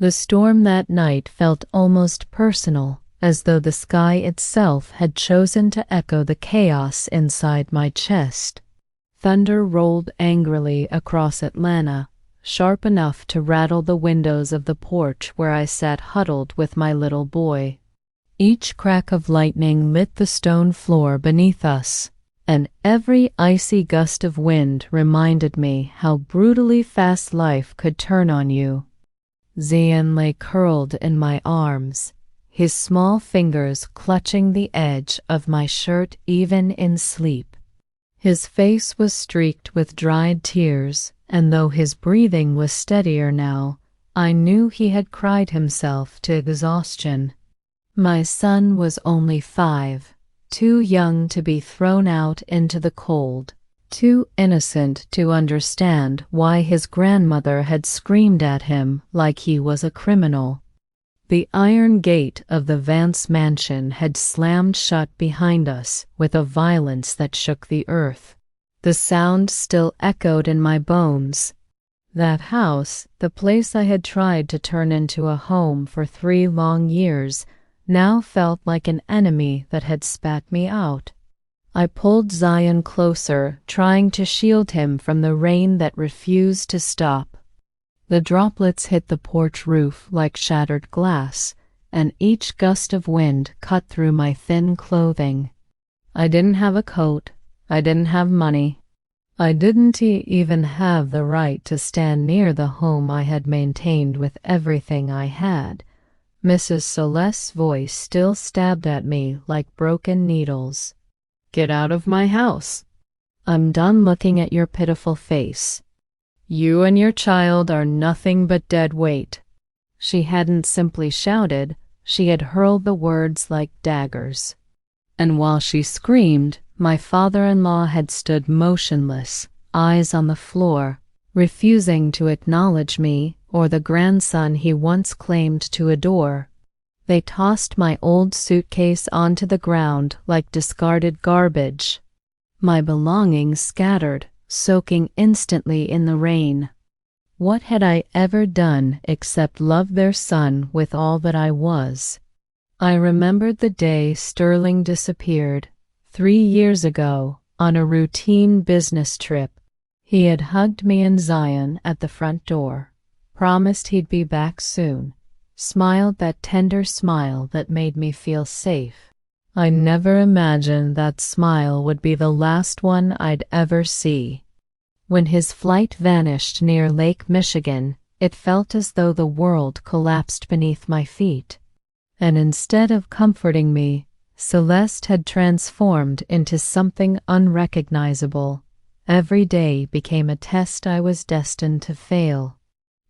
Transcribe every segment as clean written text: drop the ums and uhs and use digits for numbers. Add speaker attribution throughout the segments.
Speaker 1: The storm that night felt almost personal, as though the sky itself had chosen to echo the chaos inside my chest. Thunder rolled angrily across Atlanta, sharp enough to rattle the windows of the porch where I sat huddled with my little boy. Each crack of lightning lit the stone floor beneath us, and every icy gust of wind reminded me how brutally fast life could turn on you. Zion lay curled in my arms, his small fingers clutching the edge of my shirt even in sleep. His face was streaked with dried tears, and though his breathing was steadier now, I knew he had cried himself to exhaustion. My son was only 5, too young to be thrown out into the cold, too innocent to understand why his grandmother had screamed at him like he was a criminal. The iron gate of the Vance mansion had slammed shut behind us with a violence that shook the earth. The sound still echoed in my bones. That house, the place I had tried to turn into a home for 3 long years, now felt like an enemy that had spat me out. I pulled Zion closer, trying to shield him from the rain that refused to stop. The droplets hit the porch roof like shattered glass, and each gust of wind cut through my thin clothing. I didn't have a coat. I didn't have money. I didn't even have the right to stand near the home I had maintained with everything I had. Mrs. Celeste's voice still stabbed at me like broken needles. "Get out of my house. I'm done looking at your pitiful face. You and your child are nothing but dead weight." She hadn't simply shouted, she had hurled the words like daggers. And while she screamed, my father-in-law had stood motionless, eyes on the floor, refusing to acknowledge me or the grandson he once claimed to adore. They tossed my old suitcase onto the ground like discarded garbage. My belongings scattered, soaking instantly in the rain. What had I ever done except love their son with all that I was? I remembered the day Sterling disappeared, 3 years ago, on a routine business trip. He had hugged me and Zion at the front door, promised he'd be back soon, smiled that tender smile that made me feel safe. I never imagined that smile would be the last one I'd ever see. When his flight vanished near Lake Michigan, it felt as though the world collapsed beneath my feet. And instead of comforting me, Celeste had transformed into something unrecognizable. Every day became a test I was destined to fail.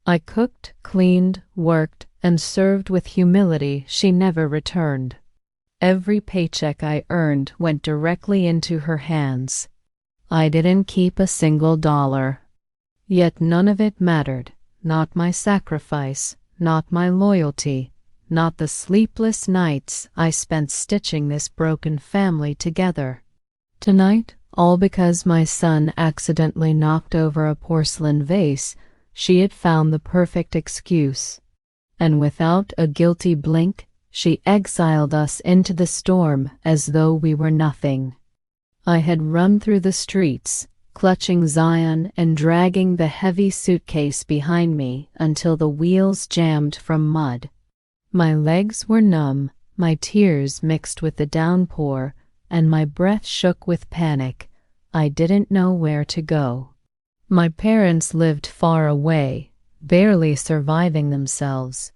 Speaker 1: I cooked, cleaned, worked, and served with humility she never returned. Every paycheck I earned went directly into her hands. I didn't keep a single dollar. Yet none of it mattered, not my sacrifice, not my loyalty, not the sleepless nights I spent stitching this broken family together. Tonight, all because my son accidentally knocked over a porcelain vase, she had found the perfect excuse. And without a guilty blink, she exiled us into the storm as though we were nothing. I had run through the streets, clutching Zion and dragging the heavy suitcase behind me until the wheels jammed from mud. My legs were numb, my tears mixed with the downpour, and my breath shook with panic. I didn't know where to go. My parents lived far away, barely surviving themselves.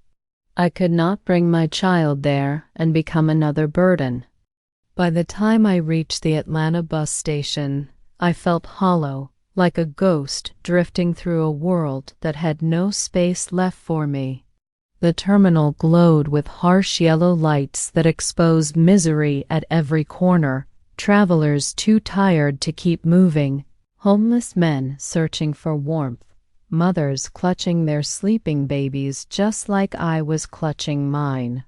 Speaker 1: I could not bring my child there and become another burden. By the time I reached the Atlanta bus station, I felt hollow, like a ghost drifting through a world that had no space left for me. The terminal glowed with harsh yellow lights that exposed misery at every corner, travelers too tired to keep moving, homeless men searching for warmth, mothers clutching their sleeping babies just like I was clutching mine.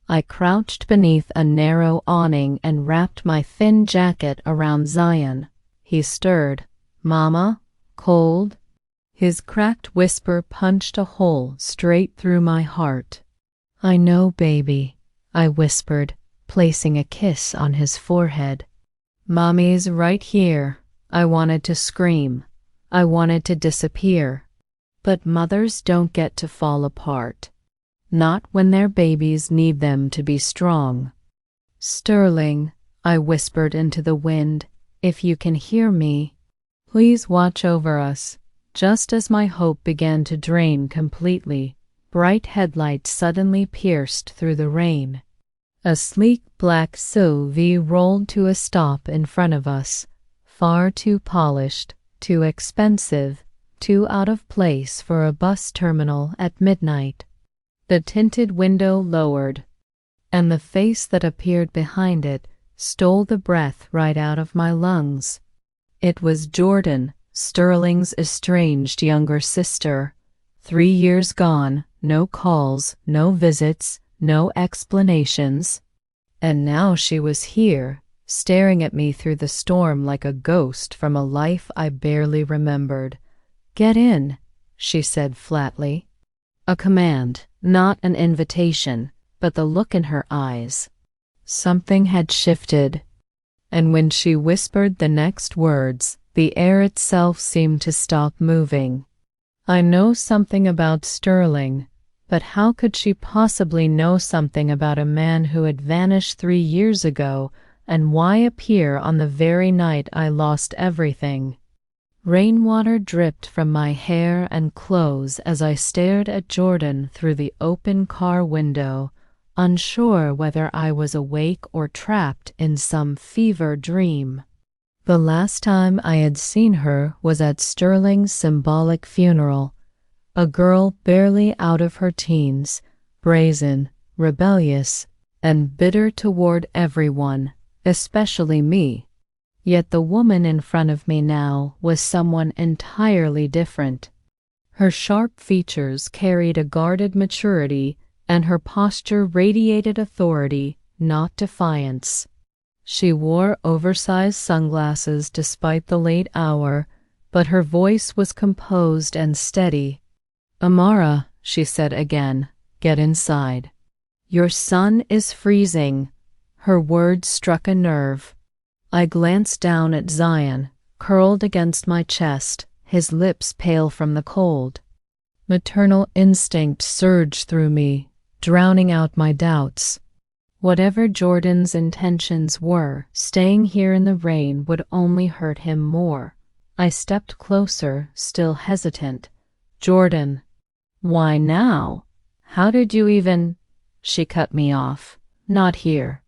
Speaker 1: I crouched beneath a narrow awning and wrapped my thin jacket around Zion. He stirred. "Mama? Cold?" His cracked whisper punched a hole straight through my heart. "I know, baby," I whispered, placing a kiss on his forehead. "Mommy's right here." I wanted to scream. I wanted to disappear. But mothers don't get to fall apart. Not when their babies need them to be strong. "Sterling," I whispered into the wind, "if you can hear me, please watch over us." Just as my hope began to drain completely, bright headlights suddenly pierced through the rain. A sleek black SUV rolled to a stop in front of us, far too polished, too expensive, too out of place for a bus terminal at midnight. The tinted window lowered, and the face that appeared behind it stole the breath right out of my lungs. It was Jordan, Sterling's estranged younger sister. 3 years gone, no calls, no visits, no explanations. And now she was here, staring at me through the storm like a ghost from a life I barely remembered. "Get in," she said flatly. A command, not an invitation, but the look in her eyes. Something had shifted, and when she whispered the next words, the air itself seemed to stop moving. I know something about Sterling, but how could she possibly know something about a man who had vanished 3 years ago, and why appear on the very night I lost everything? Rainwater dripped from my hair and clothes as I stared at Jordan through the open car window, unsure whether I was awake or trapped in some fever dream. The last time I had seen her was at Sterling's symbolic funeral, a girl barely out of her teens, brazen, rebellious, and bitter toward everyone, especially me. Yet the woman in front of me now was someone entirely different. Her sharp features carried a guarded maturity, and her posture radiated authority, not defiance. She wore oversized sunglasses despite the late hour, but her voice was composed and steady. "Amara," she said again, "get inside. Your son is freezing." Her words struck a nerve. I glanced down at Zion, curled against my chest, his lips pale from the cold. Maternal instinct surged through me, drowning out my doubts. Whatever Jordan's intentions were, staying here in the rain would only hurt him more. I stepped closer, still hesitant. "Jordan." "Why now? How did you even—" She cut me off. "Not here.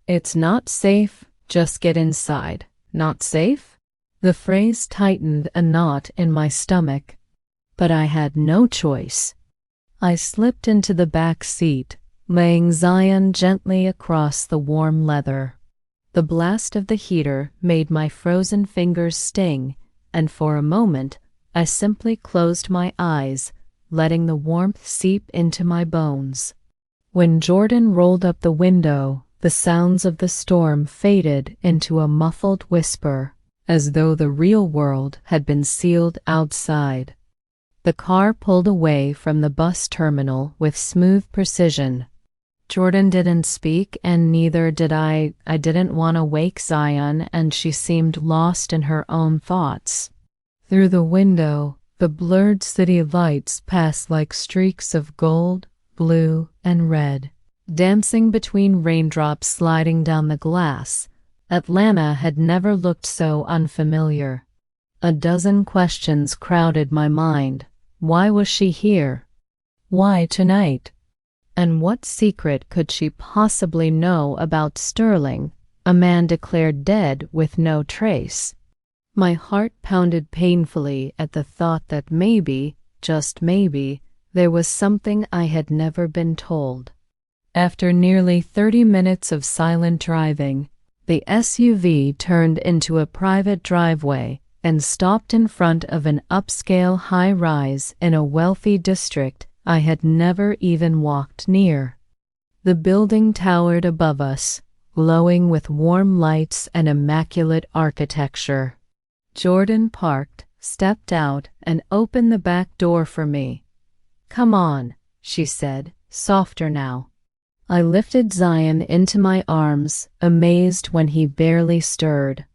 Speaker 1: It's not safe. Just get inside." "Not safe?" The phrase tightened a knot in my stomach. But I had no choice. I slipped into the back seat, laying Zion gently across the warm leather. The blast of the heater made my frozen fingers sting, and for a moment I simply closed my eyes, letting the warmth seep into my bones. When Jordan rolled up the window, the sounds of the storm faded into a muffled whisper, as though the real world had been sealed outside. The car pulled away from the bus terminal with smooth precision. Jordan didn't speak, and neither did I. I didn't want to wake Zion, and she seemed lost in her own thoughts. Through the window, the blurred city lights passed like streaks of gold, blue, and red, dancing between raindrops sliding down the glass. Atlanta had never looked so unfamiliar. A dozen questions crowded my mind. Why was she here? Why tonight? And what secret could she possibly know about Sterling, a man declared dead with no trace? My heart pounded painfully at the thought that maybe, just maybe, there was something I had never been told. After nearly 30 minutes of silent driving, the SUV turned into a private driveway and stopped in front of an upscale high-rise in a wealthy district I had never even walked near. The building towered above us, glowing with warm lights and immaculate architecture. Jordan parked, stepped out and opened the back door for me. "Come on," she said, softer now. I lifted Zion into my arms, amazed when he barely stirred.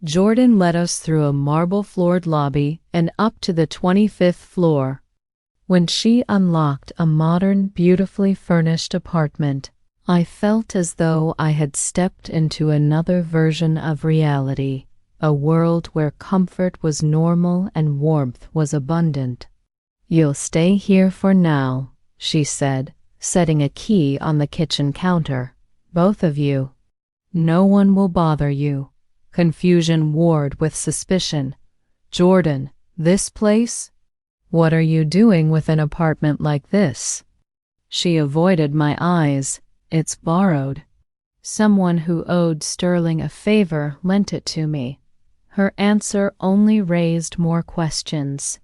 Speaker 1: Jordan led us through a marble-floored lobby and up to the 25th floor. When she unlocked a modern, beautifully furnished apartment, I felt as though I had stepped into another version of reality, a world where comfort was normal and warmth was abundant. "You'll stay here for now," she said, setting a key on the kitchen counter. "Both of you. No one will bother you." Confusion warred with suspicion. "Jordan, this place? What are you doing with an apartment like this?" She avoided my eyes. "It's borrowed. Someone who owed Sterling a favor lent it to me." Her answer only raised more questions,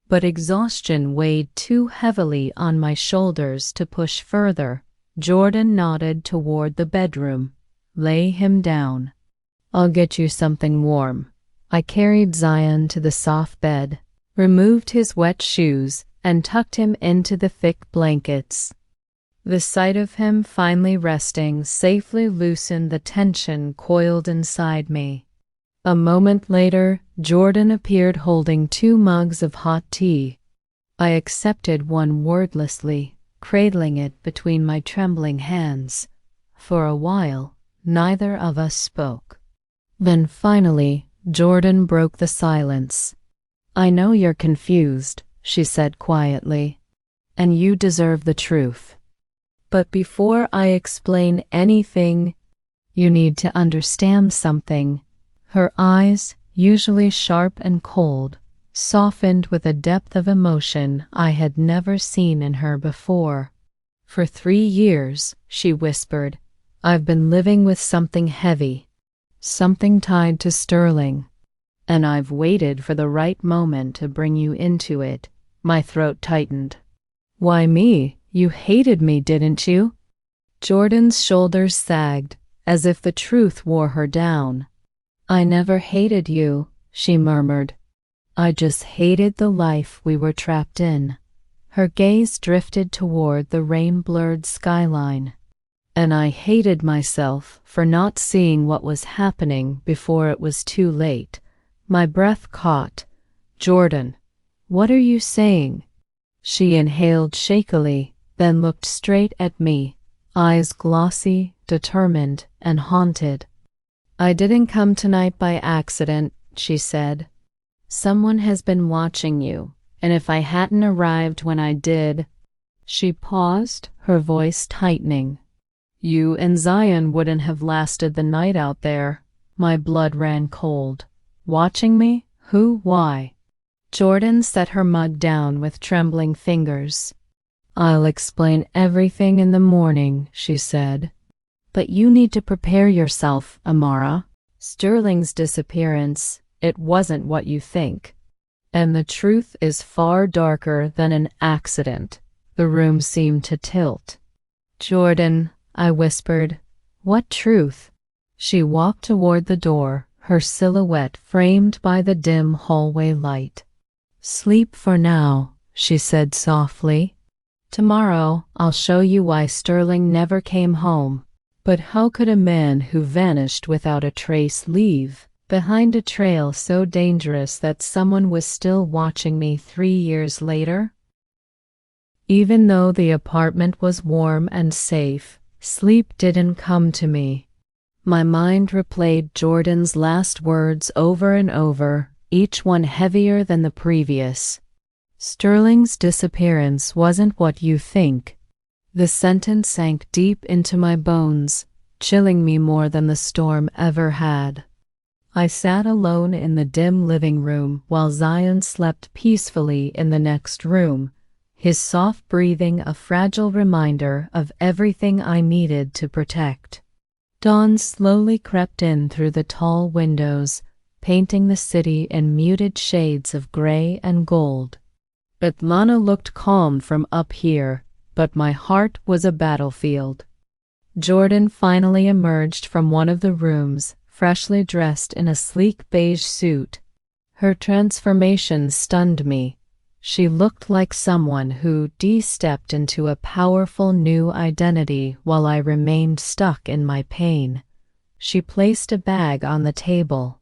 Speaker 1: but exhaustion weighed too heavily on my shoulders to push further. Jordan nodded toward the bedroom. "Lay him down. I'll get you something warm." I carried Zion to the soft bed, removed his wet shoes, and tucked him into the thick blankets. The sight of him finally resting safely loosened the tension coiled inside me. A moment later, Jordan appeared holding 2 mugs of hot tea. I accepted one wordlessly, cradling it between my trembling hands. For a while, neither of us spoke. Then finally, Jordan broke the silence. "I know you're confused," she said quietly, "and you deserve the truth. But before I explain anything, you need to understand something." Her eyes, usually sharp and cold, softened with a depth of emotion I had never seen in her before. "For 3 years," she whispered, "I've been living with something heavy, something tied to Sterling, and I've waited for the right moment to bring you into it." My throat tightened. "Why me? You hated me, didn't you?" Jordan's shoulders sagged, as if the truth wore her down. "I never hated you," she murmured. "I just hated the life we were trapped in." Her gaze drifted toward the rain-blurred skyline. "And I hated myself for not seeing what was happening before it was too late." My breath caught. "Jordan, what are you saying?" She inhaled shakily, then looked straight at me, eyes glossy, determined, and haunted. "I didn't come tonight by accident," she said. "Someone has been watching you, and if I hadn't arrived when I did—" She paused, her voice tightening. "You and Zion wouldn't have lasted the night out there." My blood ran cold. "Watching me? Who? Why?" Jordan set her mug down with trembling fingers. "I'll explain everything in the morning," she said. "But you need to prepare yourself, Amara. Sterling's disappearance, it wasn't what you think. And the truth is far darker than an accident." The room seemed to tilt. "Jordan," I whispered, "what truth?" She walked toward the door, her silhouette framed by the dim hallway light. "Sleep for now," she said softly. "Tomorrow I'll show you why Sterling never came home." But how could a man who vanished without a trace leave behind a trail so dangerous that someone was still watching me 3 years later? Even though the apartment was warm and safe, sleep didn't come to me. My mind replayed Jordan's last words over and over, each one heavier than the previous. "Sterling's disappearance wasn't what you think." The sentence sank deep into my bones, chilling me more than the storm ever had. I sat alone in the dim living room while Zion slept peacefully in the next room, his soft breathing a fragile reminder of everything I needed to protect. Dawn slowly crept in through the tall windows, painting the city in muted shades of gray and gold. Atlanta looked calm from up here, but my heart was a battlefield. Jordan finally emerged from one of the rooms, freshly dressed in a sleek beige suit. Her transformation stunned me. She looked like someone who de-stepped into a powerful new identity while I remained stuck in my pain. She placed a bag on the table.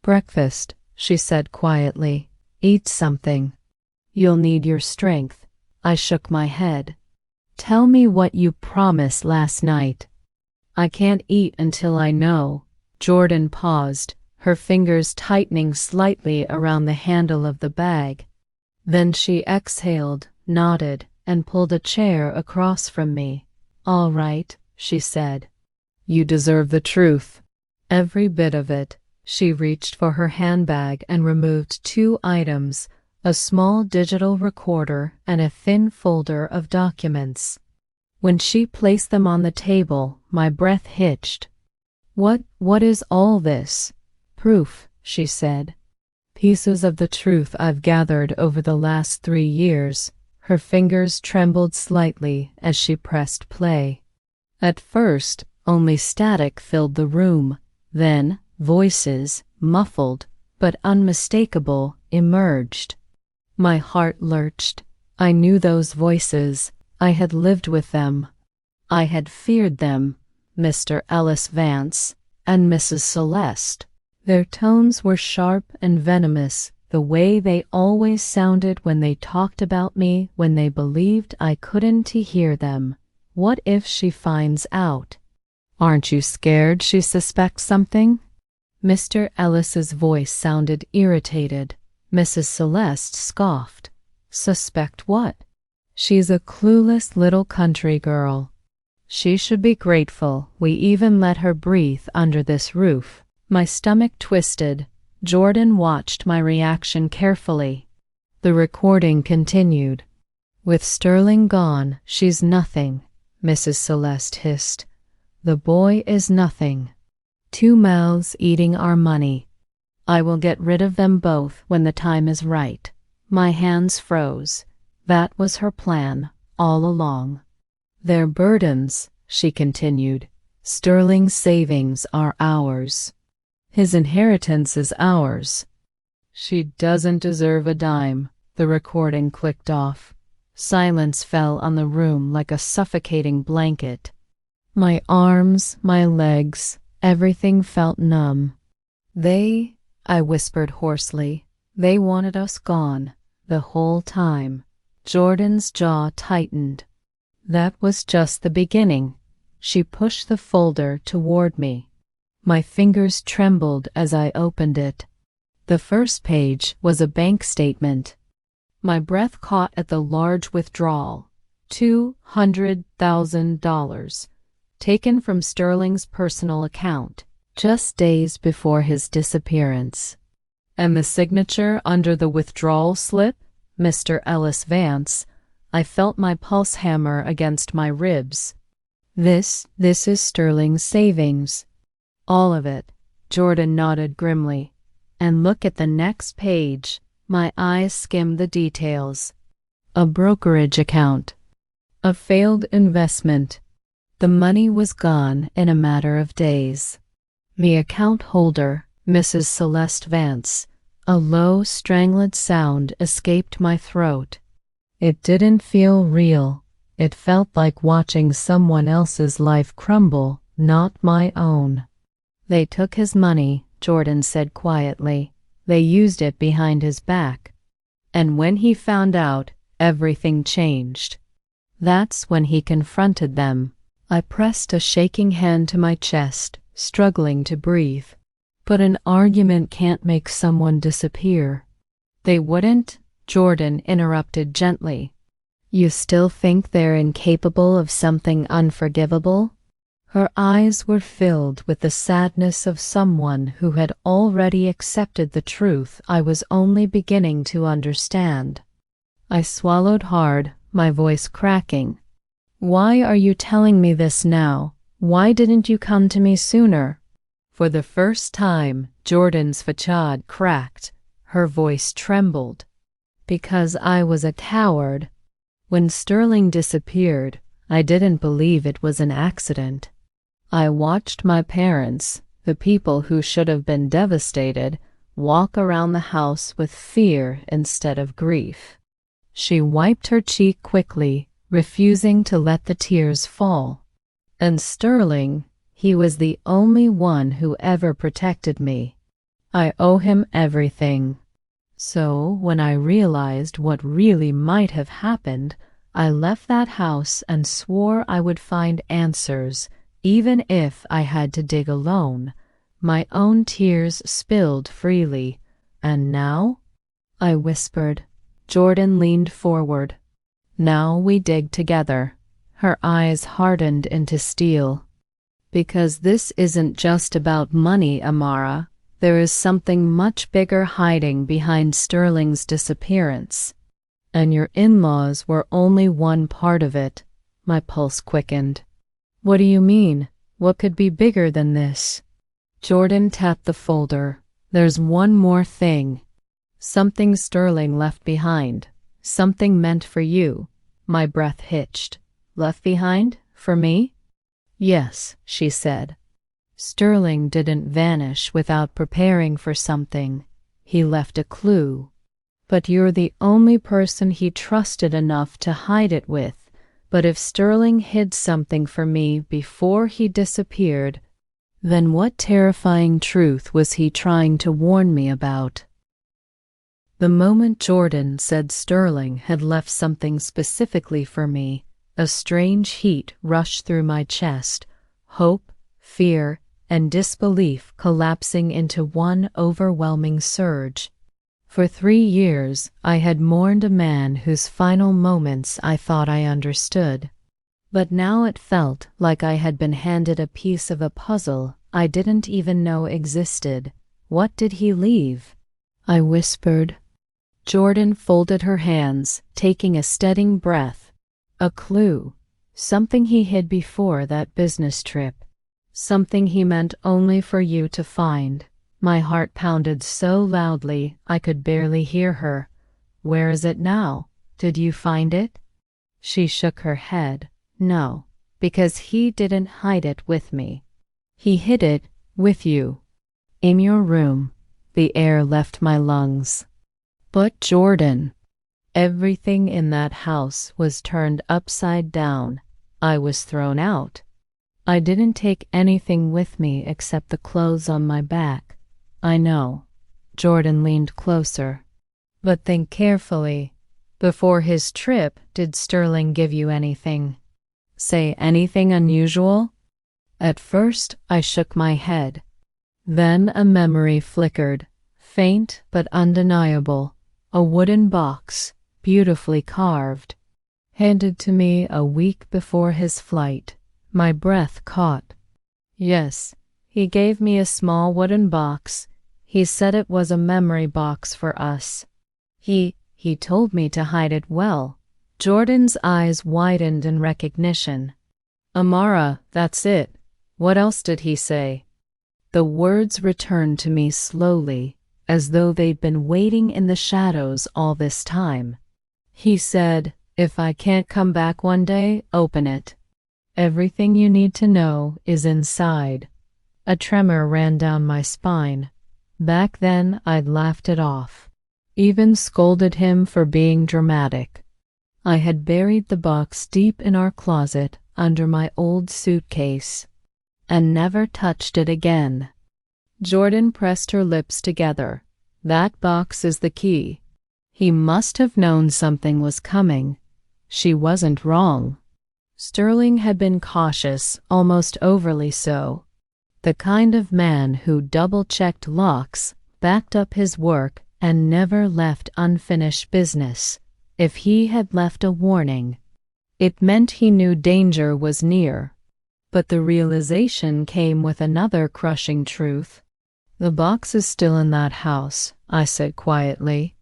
Speaker 1: "Breakfast," she said quietly. "Eat something. You'll need your strength." I shook my head. "Tell me what you promised last night." "I can't eat until I know." Jordan paused, her fingers tightening slightly around the handle of the bag. Then she exhaled, nodded, and pulled a chair across from me. "All right," she said. "You deserve the truth." "Every bit of it." She reached for her handbag and removed 2 items, a small digital recorder and a thin folder of documents. When she placed them on the table, my breath hitched. What is all this?" "Proof," she said. "Pieces of the truth I've gathered over the last 3 years." Her fingers trembled slightly as she pressed play. At first, only static filled the room. Then, voices, muffled but unmistakable, emerged. My heart lurched. I knew those voices. I had lived with them. I had feared them, Mr. Ellis Vance and Mrs. Celeste. Their tones were sharp and venomous, the way they always sounded when they talked about me, when they believed I couldn't hear them. What if she finds out? "Aren't you scared she suspects something?" Mr. Ellis's voice sounded irritated. Mrs. Celeste scoffed. "Suspect what?" "She's a clueless little country girl. She should be grateful we even let her breathe under this roof." My stomach twisted. Jordan watched my reaction carefully. The recording continued. "With Sterling gone, she's nothing," Mrs. Celeste hissed. "The boy is nothing. 2 mouths eating our money. I will get rid of them both when the time is right." My hands froze. That was her plan, all along. "Their burdens," she continued. "Sterling's savings are ours. His inheritance is ours." "She doesn't deserve a dime." The recording clicked off. Silence fell on the room like a suffocating blanket. My arms, my legs, everything felt numb. I whispered hoarsely, "they wanted us gone, the whole time." Jordan's jaw tightened. "That was just the beginning." She pushed the folder toward me. My fingers trembled as I opened it. The first page was a bank statement. My breath caught at the large withdrawal. $200,000. Taken from Sterling's personal account, just days before his disappearance. And the signature under the withdrawal slip? Mr. Ellis Vance. I felt my pulse hammer against my ribs. This is Sterling's savings." "All of it." Jordan nodded grimly. "And look at the next page." My eyes skimmed the details. "A brokerage account. A failed investment." The money was gone in a matter of days. The account holder, Mrs. Celeste Vance. A low, strangled sound escaped my throat. It didn't feel real. It felt like watching someone else's life crumble, not my own. "They took his money," Jordan said quietly. "They used it behind his back. And when he found out, everything changed. That's when he confronted them." I pressed a shaking hand to my chest, struggling to breathe. "But an argument can't make someone disappear." "They wouldn't," Jordan interrupted gently. "You still think they're incapable of something unforgivable?" Her eyes were filled with the sadness of someone who had already accepted the truth I was only beginning to understand. I swallowed hard, my voice cracking. "Why are you telling me this now? Why didn't you come to me sooner?" For the first time, Jordan's facade cracked. Her voice trembled. "Because I was a coward. When Sterling disappeared, I didn't believe it was an accident. I watched my parents, the people who should have been devastated, walk around the house with fear instead of grief. She wiped her cheek quickly, refusing to let the tears fall. And Sterling, he was the only one who ever protected me. I owe him everything. So when I realized what really might have happened, I left that house and swore I would find answers, even if I had to dig alone. My own tears spilled freely. And now? I whispered. Jordan leaned forward. Now we dig together. Her eyes hardened into steel. Because this isn't just about money, Amara. There is something much bigger hiding behind Sterling's disappearance. And your in-laws were only one part of it. My pulse quickened. What do you mean? What could be bigger than this? Jordan tapped the folder. There's one more thing. Something Sterling left behind. Something meant for you. My breath hitched. Left behind? For me? Yes, she said. Sterling didn't vanish without preparing for something. He left a clue. But you're the only person he trusted enough to hide it with. But if Sterling hid something for me before he disappeared, then what terrifying truth was he trying to warn me about? The moment Jordan said Sterling had left something specifically for me, a strange heat rushed through my chest, hope, fear, and disbelief collapsing into one overwhelming surge. For 3 years, I had mourned a man whose final moments I thought I understood. But now it felt like I had been handed a piece of a puzzle I didn't even know existed. What did he leave? I whispered. Jordan folded her hands, taking a steadying breath. A clue. Something he hid before that business trip. Something he meant only for you to find. My heart pounded so loudly I could barely hear her. Where is it now? Did you find it? She shook her head. No, because he didn't hide it with me. He hid it with you. In your room. The air left my lungs. But Jordan. Everything in that house was turned upside down. I was thrown out. I didn't take anything with me except the clothes on my back. I know. Jordan leaned closer. But think carefully. Before his trip, did Sterling give you anything? Say anything unusual? At first, I shook my head. Then a memory flickered, faint but undeniable. A wooden box, beautifully carved, handed to me a week before his flight. My breath caught. Yes, he gave me a small wooden box. He said it was a memory box for us. He told me to hide it well. Jordan's eyes widened in recognition. Amara, that's it. What else did he say? The words returned to me slowly, as though they'd been waiting in the shadows all this time. He said, if I can't come back one day, open it. Everything you need to know is inside. A tremor ran down my spine. Back then, I'd laughed it off. Even scolded him for being dramatic. I had buried the box deep in our closet under my old suitcase, and never touched it again. Jordan pressed her lips together. That box is the key. He must have known something was coming. She wasn't wrong. Sterling had been cautious, almost overly so. The kind of man who double-checked locks, backed up his work, and never left unfinished business. If he had left a warning, it meant he knew danger was near. But the realization came with another crushing truth. The box is still in that house, I said quietly.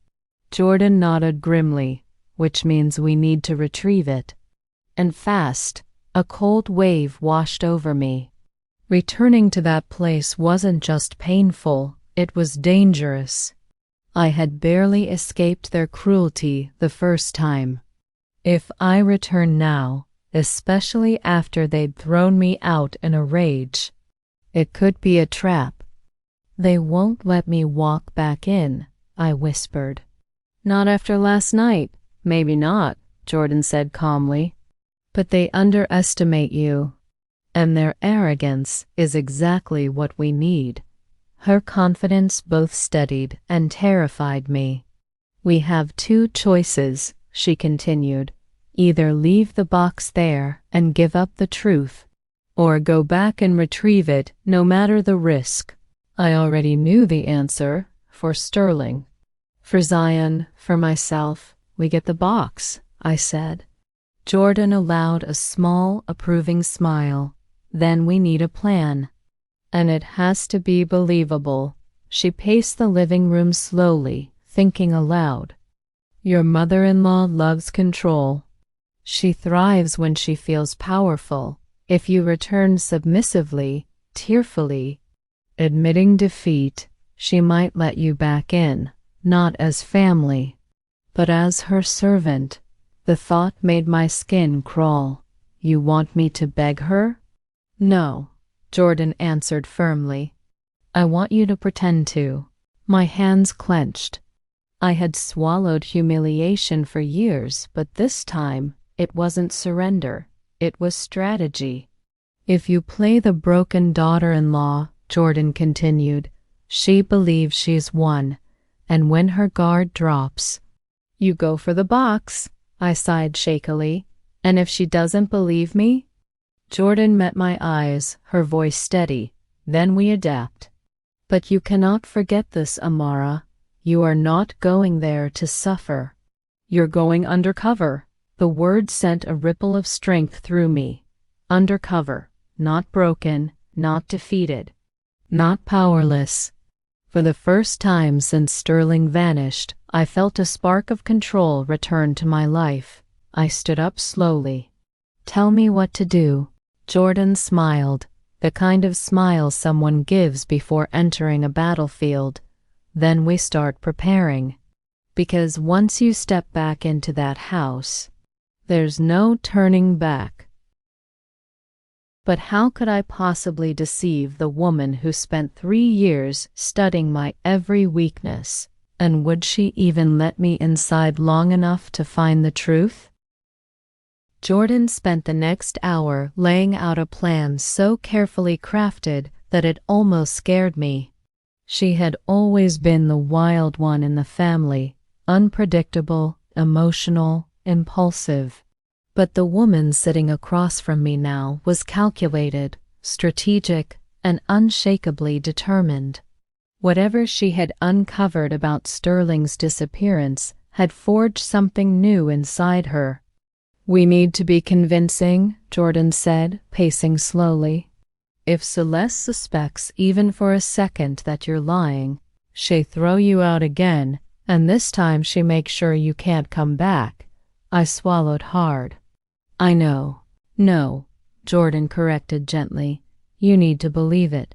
Speaker 1: Jordan nodded grimly, which means we need to retrieve it. And fast. A cold wave washed over me. Returning to that place wasn't just painful, it was dangerous. I had barely escaped their cruelty the first time. If I return now, especially after they'd thrown me out in a rage, it could be a trap. They won't let me walk back in, I whispered. Not after last night. Maybe not, Jordan said calmly. But they underestimate you. And their arrogance is exactly what we need. Her confidence both steadied and terrified me. We have two choices, she continued. Either leave the box there and give up the truth, or go back and retrieve it no matter the risk. I already knew the answer. For Sterling. For Zion, for myself, we get the box, I said. Jordan allowed a small, approving smile. Then we need a plan. And it has to be believable. She paced the living room slowly, thinking aloud. Your mother-in-law loves control. She thrives when she feels powerful. If you return submissively, tearfully, admitting defeat, she might let you back in, not as family, but as her servant. The thought made my skin crawl. You want me to beg her? No, Jordan answered firmly. I want you to pretend to. My hands clenched. I had swallowed humiliation for years, but this time it wasn't surrender. It was strategy. If you play the broken daughter-in-law, Jordan continued, she believes she's won, and when her guard drops, you go for the box, I sighed shakily. And if she doesn't believe me? Jordan met my eyes, her voice steady. Then we adapt. But you cannot forget this, Amara. You are not going there to suffer. You're going undercover. The word sent a ripple of strength through me. Undercover, not broken, not defeated, not powerless. For the first time since Sterling vanished, I felt a spark of control return to my life. I stood up slowly. Tell me what to do. Jordan smiled, the kind of smile someone gives before entering a battlefield. Then we start preparing. Because once you step back into that house, there's no turning back. But how could I possibly deceive the woman who spent 3 years studying my every weakness? And would she even let me inside long enough to find the truth? Jordan spent the next hour laying out a plan so carefully crafted that it almost scared me. She had always been the wild one in the family, unpredictable, emotional, impulsive. But the woman sitting across from me now was calculated, strategic, and unshakably determined. Whatever she had uncovered about Sterling's disappearance had forged something new inside her. We need to be convincing, Jordan said, pacing slowly. If Celeste suspects even for a second that you're lying, she throw you out again, and this time she makes sure you can't come back. I swallowed hard. I know. No, Jordan corrected gently. You need to believe it.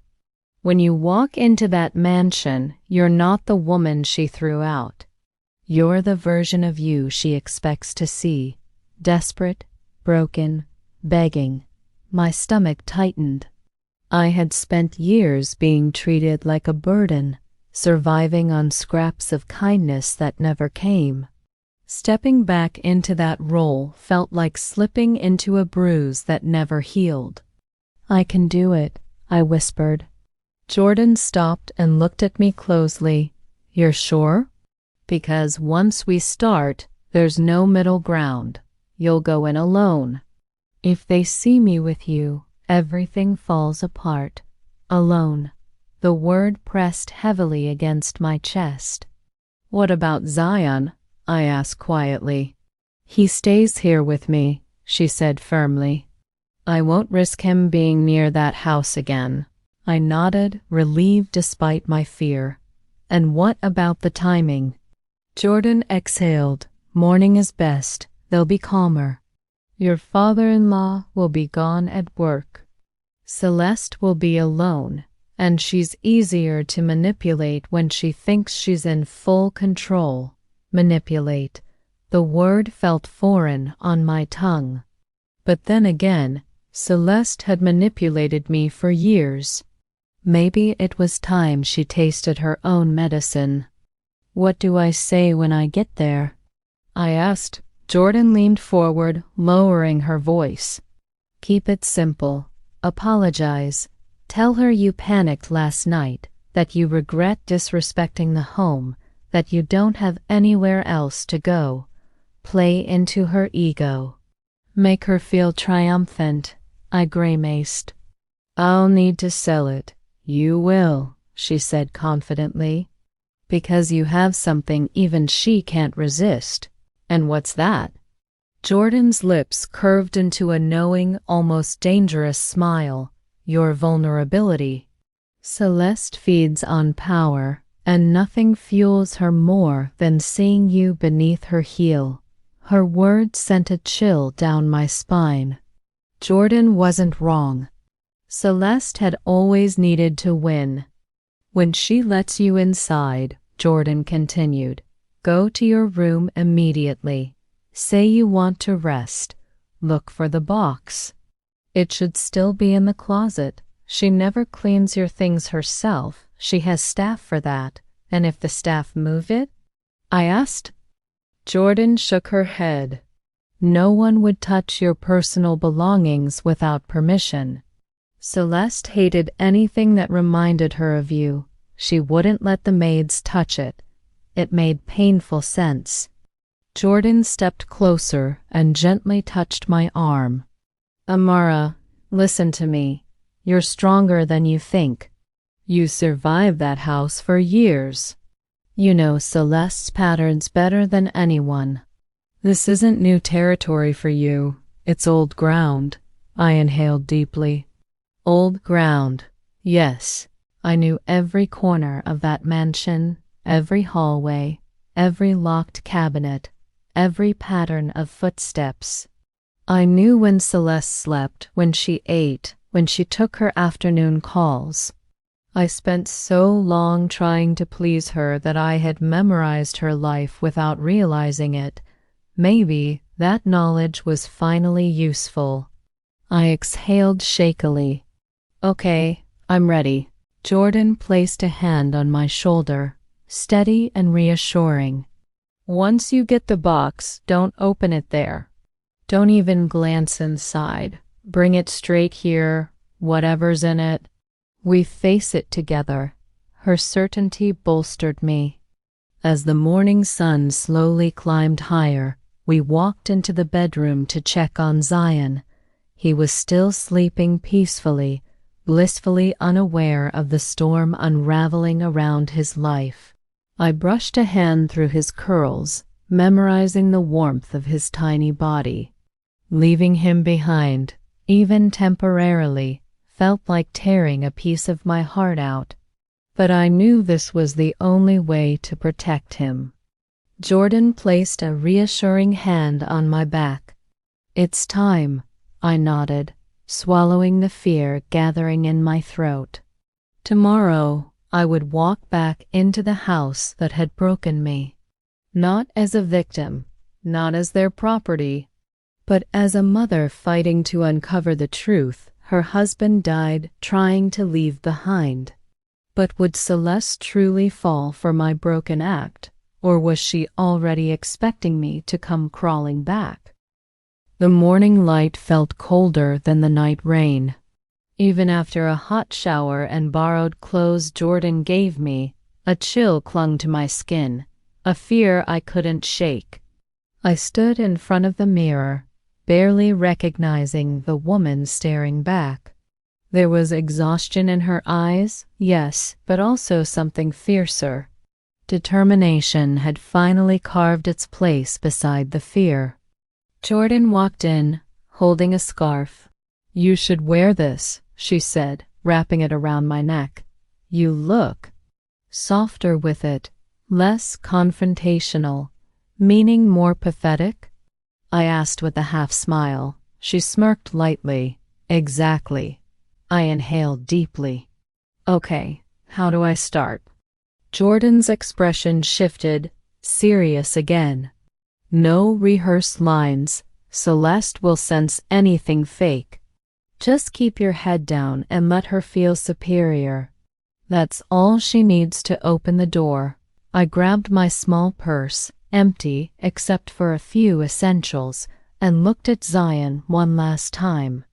Speaker 1: When you walk into that mansion, you're not the woman she threw out. You're the version of you she expects to see. Desperate, broken, begging. My stomach tightened. I had spent years being treated like a burden, surviving on scraps of kindness that never came. Stepping back into that role felt like slipping into a bruise that never healed. I can do it, I whispered. Jordan stopped and looked at me closely. You're sure? Because once we start, there's no middle ground. You'll go in alone. If they see me with you, everything falls apart. Alone. The word pressed heavily against my chest. What about Zion? I asked quietly. He stays here with me, she said firmly. I won't risk him being near that house again. I nodded, relieved despite my fear. And what about the timing? Jordan exhaled. Morning is best. They'll be calmer. Your father-in-law will be gone at work. Celeste will be alone, and she's easier to manipulate when she thinks she's in full control. Manipulate. The word felt foreign on my tongue. But then again, Celeste had manipulated me for years. Maybe it was time she tasted her own medicine. "What do I say when I get there?" I asked. Jordan leaned forward, lowering her voice. "Keep it simple. Apologize. Tell her you panicked last night, that you regret disrespecting the home, that you don't have anywhere else to go. Play into her ego. Make her feel triumphant," I grimaced. "I'll need to sell it." "You will," she said confidently. "Because you have something even she can't resist." "And what's that?" Jordan's lips curved into a knowing, almost dangerous smile. "Your vulnerability. Celeste feeds on power, and nothing fuels her more than seeing you beneath her heel." Her words sent a chill down my spine. Jordan wasn't wrong. Celeste had always needed to win. "When she lets you inside," Jordan continued, "go to your room immediately. Say you want to rest. Look for the box. It should still be in the closet. She never cleans your things herself. She has staff for that. And if the staff move it?" I asked. Jordan shook her head. "No one would touch your personal belongings without permission. Celeste hated anything that reminded her of you. She wouldn't let the maids touch it." It made painful sense. Jordan stepped closer and gently touched my arm. "Amara, listen to me. You're stronger than you think. You survived that house for years. You know Celeste's patterns better than anyone. This isn't new territory for you. It's old ground." I inhaled deeply. Old ground. Yes. I knew every corner of that mansion, every hallway, every locked cabinet, every pattern of footsteps. I knew when Celeste slept, when she ate, when she took her afternoon calls. I spent so long trying to please her that I had memorized her life without realizing it. Maybe that knowledge was finally useful. I exhaled shakily. "Okay, I'm ready." Jordan placed a hand on my shoulder, steady and reassuring. "Once you get the box, don't open it there. Don't even glance inside. Bring it straight here, whatever's in it. We face it together." Her certainty bolstered me. As the morning sun slowly climbed higher, we walked into the bedroom to check on Zion. He was still sleeping peacefully, blissfully unaware of the storm unraveling around his life. I brushed a hand through his curls, memorizing the warmth of his tiny body. Leaving him behind, even temporarily, felt like tearing a piece of my heart out. But I knew this was the only way to protect him. Jordan placed a reassuring hand on my back. "It's time," I nodded, swallowing the fear gathering in my throat. Tomorrow, I would walk back into the house that had broken me. Not as a victim, not as their property, but as a mother fighting to uncover the truth her husband died trying to leave behind. But would Celeste truly fall for my broken act, or was she already expecting me to come crawling back? The morning light felt colder than the night rain. Even after a hot shower and borrowed clothes Jordan gave me, a chill clung to my skin, a fear I couldn't shake. I stood in front of the mirror, barely recognizing the woman staring back. There was exhaustion in her eyes, yes, but also something fiercer. Determination had finally carved its place beside the fear. Jordan walked in, holding a scarf. "You should wear this," she said, wrapping it around my neck. "You look softer with it, less confrontational, meaning more pathetic?" I asked with a half smile. She smirked lightly. "Exactly." I inhaled deeply. "Okay, how do I start?" Jordan's expression shifted, serious again. "No rehearsed lines. Celeste will sense anything fake. Just keep your head down and let her feel superior. That's all she needs to open the door. I grabbed my small purse, empty except for a few essentials, and looked at Zion one last time.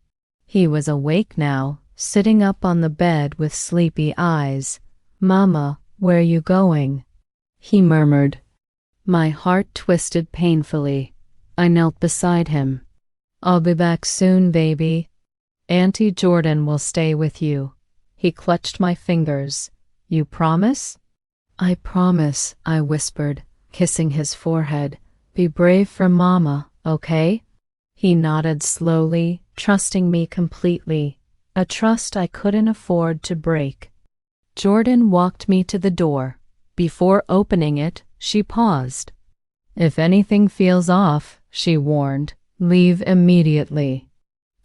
Speaker 1: He was awake now, sitting up on the bed with sleepy eyes. "Mama, where you going?" he murmured. My heart twisted painfully. I knelt beside him. "I'll be back soon, baby. Auntie Jordan will stay with you." He clutched my fingers. "You promise?" "I promise," I whispered, kissing his forehead. "Be brave for Mama, okay?" He nodded slowly, trusting me completely, a trust I couldn't afford to break. Jordan walked me to the door. Before opening it, she paused. "If anything feels off," she warned, "leave immediately.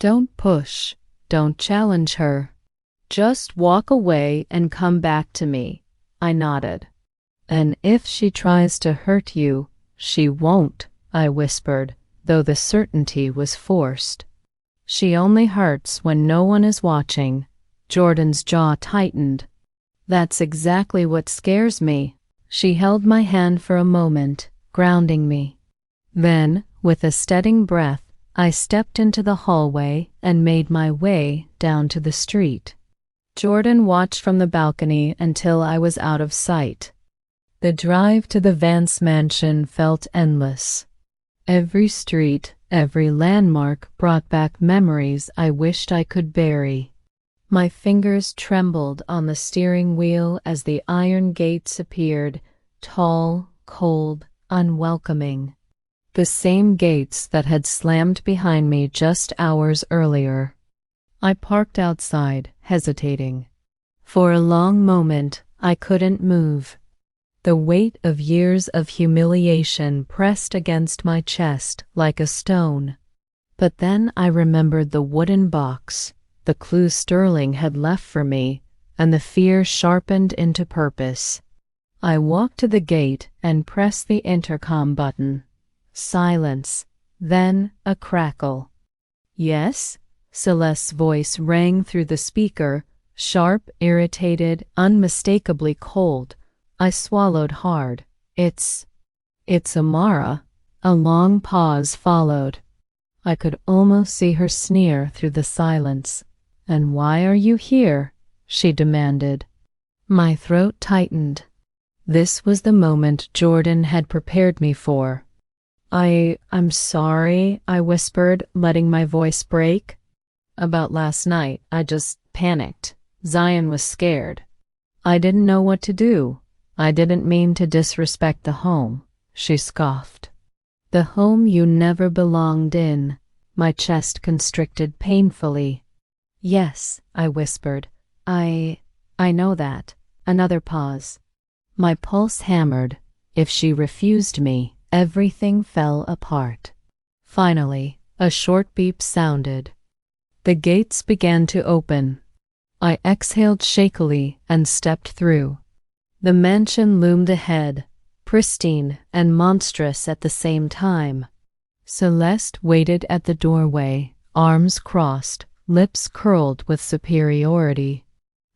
Speaker 1: Don't push, don't challenge her. Just walk away and come back to me." I nodded. "And if she tries to hurt you, she won't," I whispered, though the certainty was forced. "She only hurts when no one is watching." Jordan's jaw tightened. "That's exactly what scares me." She held my hand for a moment, grounding me. Then, with a steadying breath, I stepped into the hallway and made my way down to the street. Jordan watched from the balcony until I was out of sight. The drive to the Vance mansion felt endless. Every street, every landmark brought back memories I wished I could bury. My fingers trembled on the steering wheel as the iron gates appeared, tall, cold, unwelcoming. The same gates that had slammed behind me just hours earlier. I parked outside, hesitating. For a long moment, I couldn't move. The weight of years of humiliation pressed against my chest like a stone. But then I remembered the wooden box, the clue Sterling had left for me, and the fear sharpened into purpose. I walked to the gate and pressed the intercom button. Silence, then a crackle. "Yes?" Celeste's voice rang through the speaker, sharp, irritated, unmistakably cold. I swallowed hard. It's Amara." A long pause followed. I could almost see her sneer through the silence. "And why are you here?" she demanded. My throat tightened. This was the moment Jordan had prepared me for. I'm sorry," I whispered, letting my voice break. "About last night, I just panicked. Zion was scared. I didn't know what to do. I didn't mean to disrespect the home," she scoffed. "The home you never belonged in." My chest constricted painfully. "Yes," I whispered. I know that." Another pause. My pulse hammered. If she refused me, everything fell apart. Finally, a short beep sounded. The gates began to open. I exhaled shakily and stepped through. The mansion loomed ahead, pristine and monstrous at the same time. Celeste waited at the doorway, arms crossed, lips curled with superiority.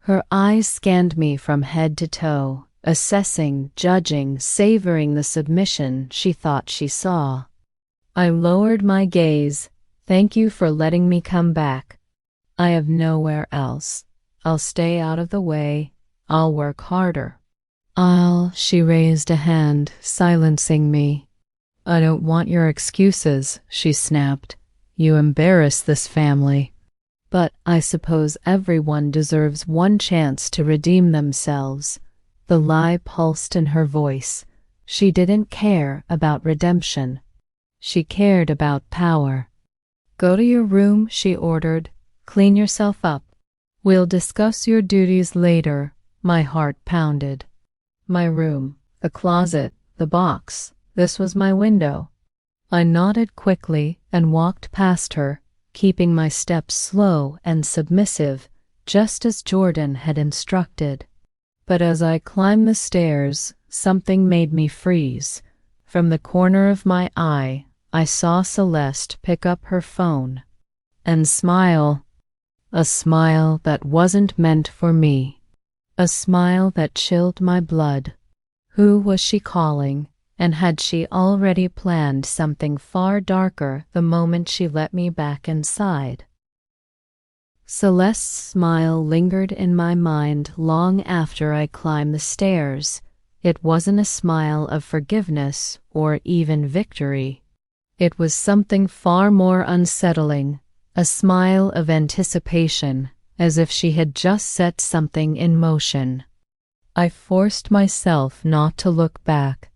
Speaker 1: Her eyes scanned me from head to toe, assessing, judging, savoring the submission she thought she saw. I lowered my gaze. "Thank you for letting me come back. I have nowhere else. I'll stay out of the way. I'll work harder." She raised a hand, silencing me. "I don't want your excuses," she snapped. "You embarrass this family." "But I suppose everyone deserves one chance to redeem themselves." The lie pulsed in her voice. She didn't care about redemption. She cared about power. "Go to your room," she ordered. "Clean yourself up. We'll discuss your duties later." My heart pounded. My room, the closet, the box. This was my window. I nodded quickly and walked past her, keeping my steps slow and submissive, just as Jordan had instructed. But as I climbed the stairs, something made me freeze. From the corner of my eye, I saw Celeste pick up her phone and smile. A smile that wasn't meant for me. A smile that chilled my blood. Who was she calling, and had she already planned something far darker the moment she let me back inside? Celeste's smile lingered in my mind long after I climbed the stairs. It wasn't a smile of forgiveness or even victory. It was something far more unsettling, a smile of anticipation, as if she had just set something in motion. I forced myself not to look back.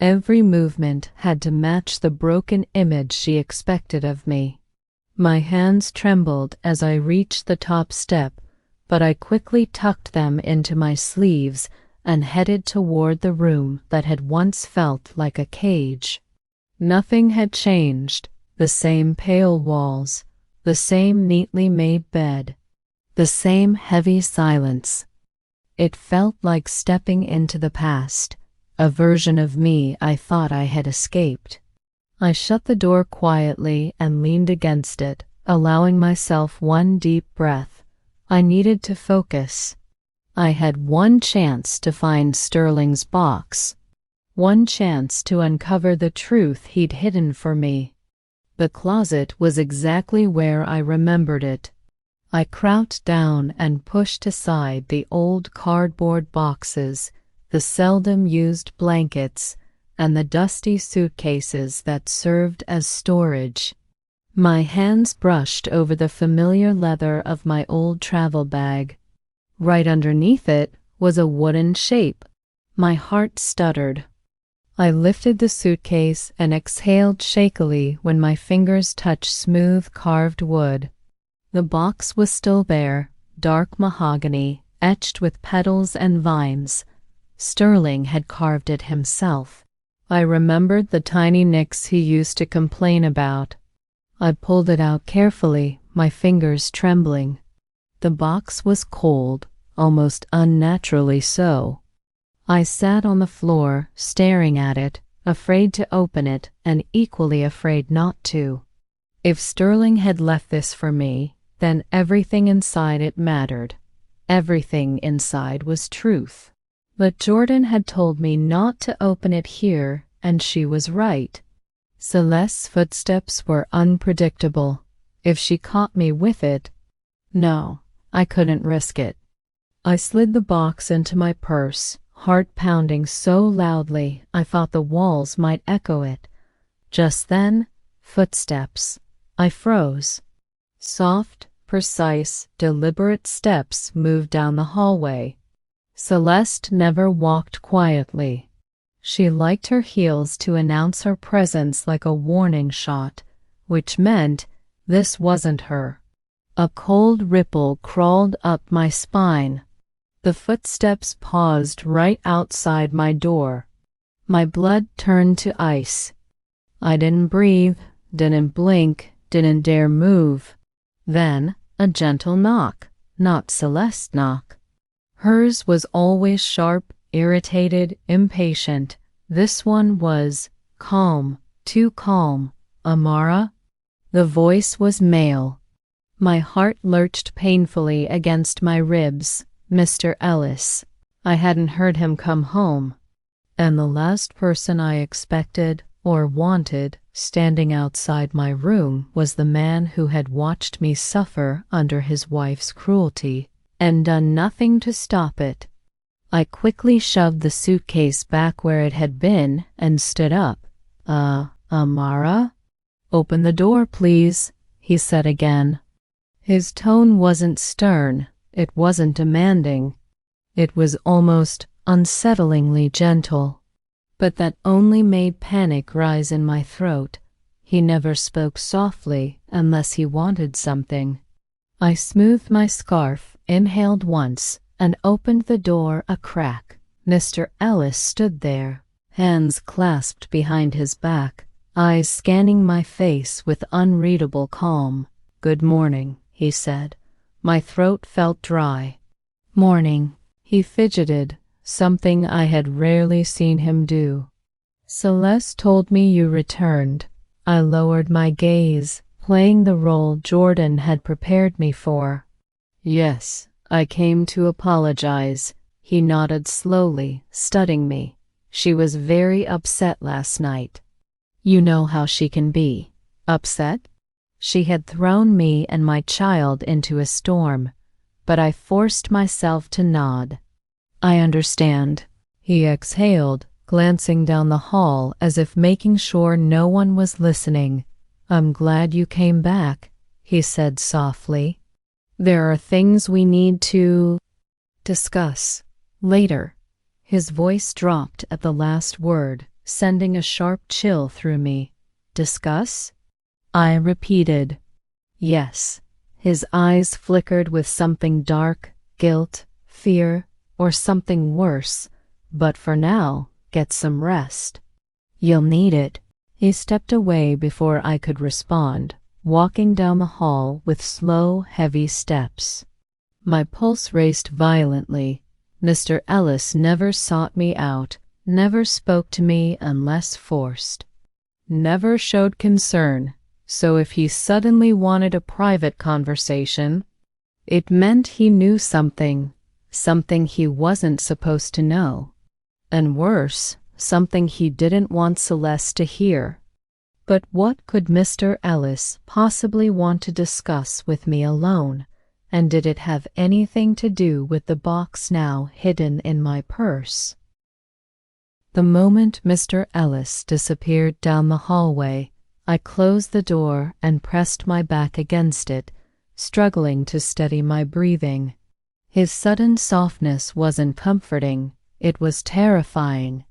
Speaker 1: Every movement had to match the broken image she expected of me. My hands trembled as I reached the top step, but I quickly tucked them into my sleeves and headed toward the room that had once felt like a cage. Nothing had changed. The same pale walls, the same neatly made bed, the same heavy silence. It felt like stepping into the past, a version of me I thought I had escaped. I shut the door quietly and leaned against it, allowing myself one deep breath. I needed to focus. I had one chance to find Sterling's box, one chance to uncover the truth he'd hidden for me. The closet was exactly where I remembered it. I crouched down and pushed aside the old cardboard boxes, the seldom used blankets, and the dusty suitcases that served as storage. My hands brushed over the familiar leather of my old travel bag. Right underneath it was a wooden shape. My heart stuttered. I lifted the suitcase and exhaled shakily when my fingers touched smooth carved wood. The box was still there, dark mahogany, etched with petals and vines. Sterling had carved it himself. I remembered the tiny nicks he used to complain about. I pulled it out carefully, my fingers trembling. The box was cold, almost unnaturally so. I sat on the floor, staring at it, afraid to open it and equally afraid not to. If Sterling had left this for me, then everything inside it mattered. Everything inside was truth. But Jordan had told me not to open it here, and she was right. Celeste's footsteps were unpredictable. If she caught me with it, no, I couldn't risk it. I slid the box into my purse, heart pounding so loudly I thought the walls might echo it. Just then, footsteps. I froze. Soft, precise, deliberate steps moved down the hallway. Celeste never walked quietly. She liked her heels to announce her presence like a warning shot, which meant this wasn't her. A cold ripple crawled up my spine. The footsteps paused right outside my door. My blood turned to ice. I didn't breathe, didn't blink, didn't dare move. Then a gentle knock, not Celeste's knock. Hers was always sharp, irritated, impatient. This one was calm, too calm. Amara? The voice was male. My heart lurched painfully against my ribs. Mr. Ellis. I hadn't heard him come home. And the last person I expected or wanted standing outside my room was the man who had watched me suffer under his wife's cruelty and done nothing to stop it. I quickly shoved the suitcase back where it had been and stood up. Amara? Open the door, please, he said again. His tone wasn't stern, it wasn't demanding. It was almost unsettlingly gentle. But that only made panic rise in my throat. He never spoke softly unless he wanted something. I smoothed my scarf, inhaled once, and opened the door a crack. Mr. Ellis stood there, hands clasped behind his back, eyes scanning my face with unreadable calm. "Good morning," he said. My throat felt dry. "Morning." He fidgeted, something I had rarely seen him do. "Celeste told me you returned." I lowered my gaze, playing the role Jordan had prepared me for. "Yes, I came to apologize. He nodded slowly, studying me. She was very upset last night. You know how she can be. Upset? She had thrown me and my child into a storm, but I forced myself to nod. I understand. He exhaled, glancing down the hall as if making sure no one was listening. I'm glad you came back, he said softly. There are things we need to discuss later. His voice dropped at the last word, sending a sharp chill through me. Discuss? I repeated. Yes. His eyes flickered with something dark, guilt, fear, or something worse. But for now, get some rest. You'll need it. He stepped away before I could respond, walking down the hall with slow, heavy steps. My pulse raced violently. Mr. Ellis never sought me out, never spoke to me unless forced, never showed concern, so if he suddenly wanted a private conversation, it meant he knew something he wasn't supposed to know, and worse, something he didn't want Celeste to hear. But what could Mr. Ellis possibly want to discuss with me alone? And did it have anything to do with the box now hidden in my purse? The moment Mr. Ellis disappeared down the hallway, I closed the door and pressed my back against it, struggling to steady my breathing. His sudden softness wasn't comforting, it was terrifying.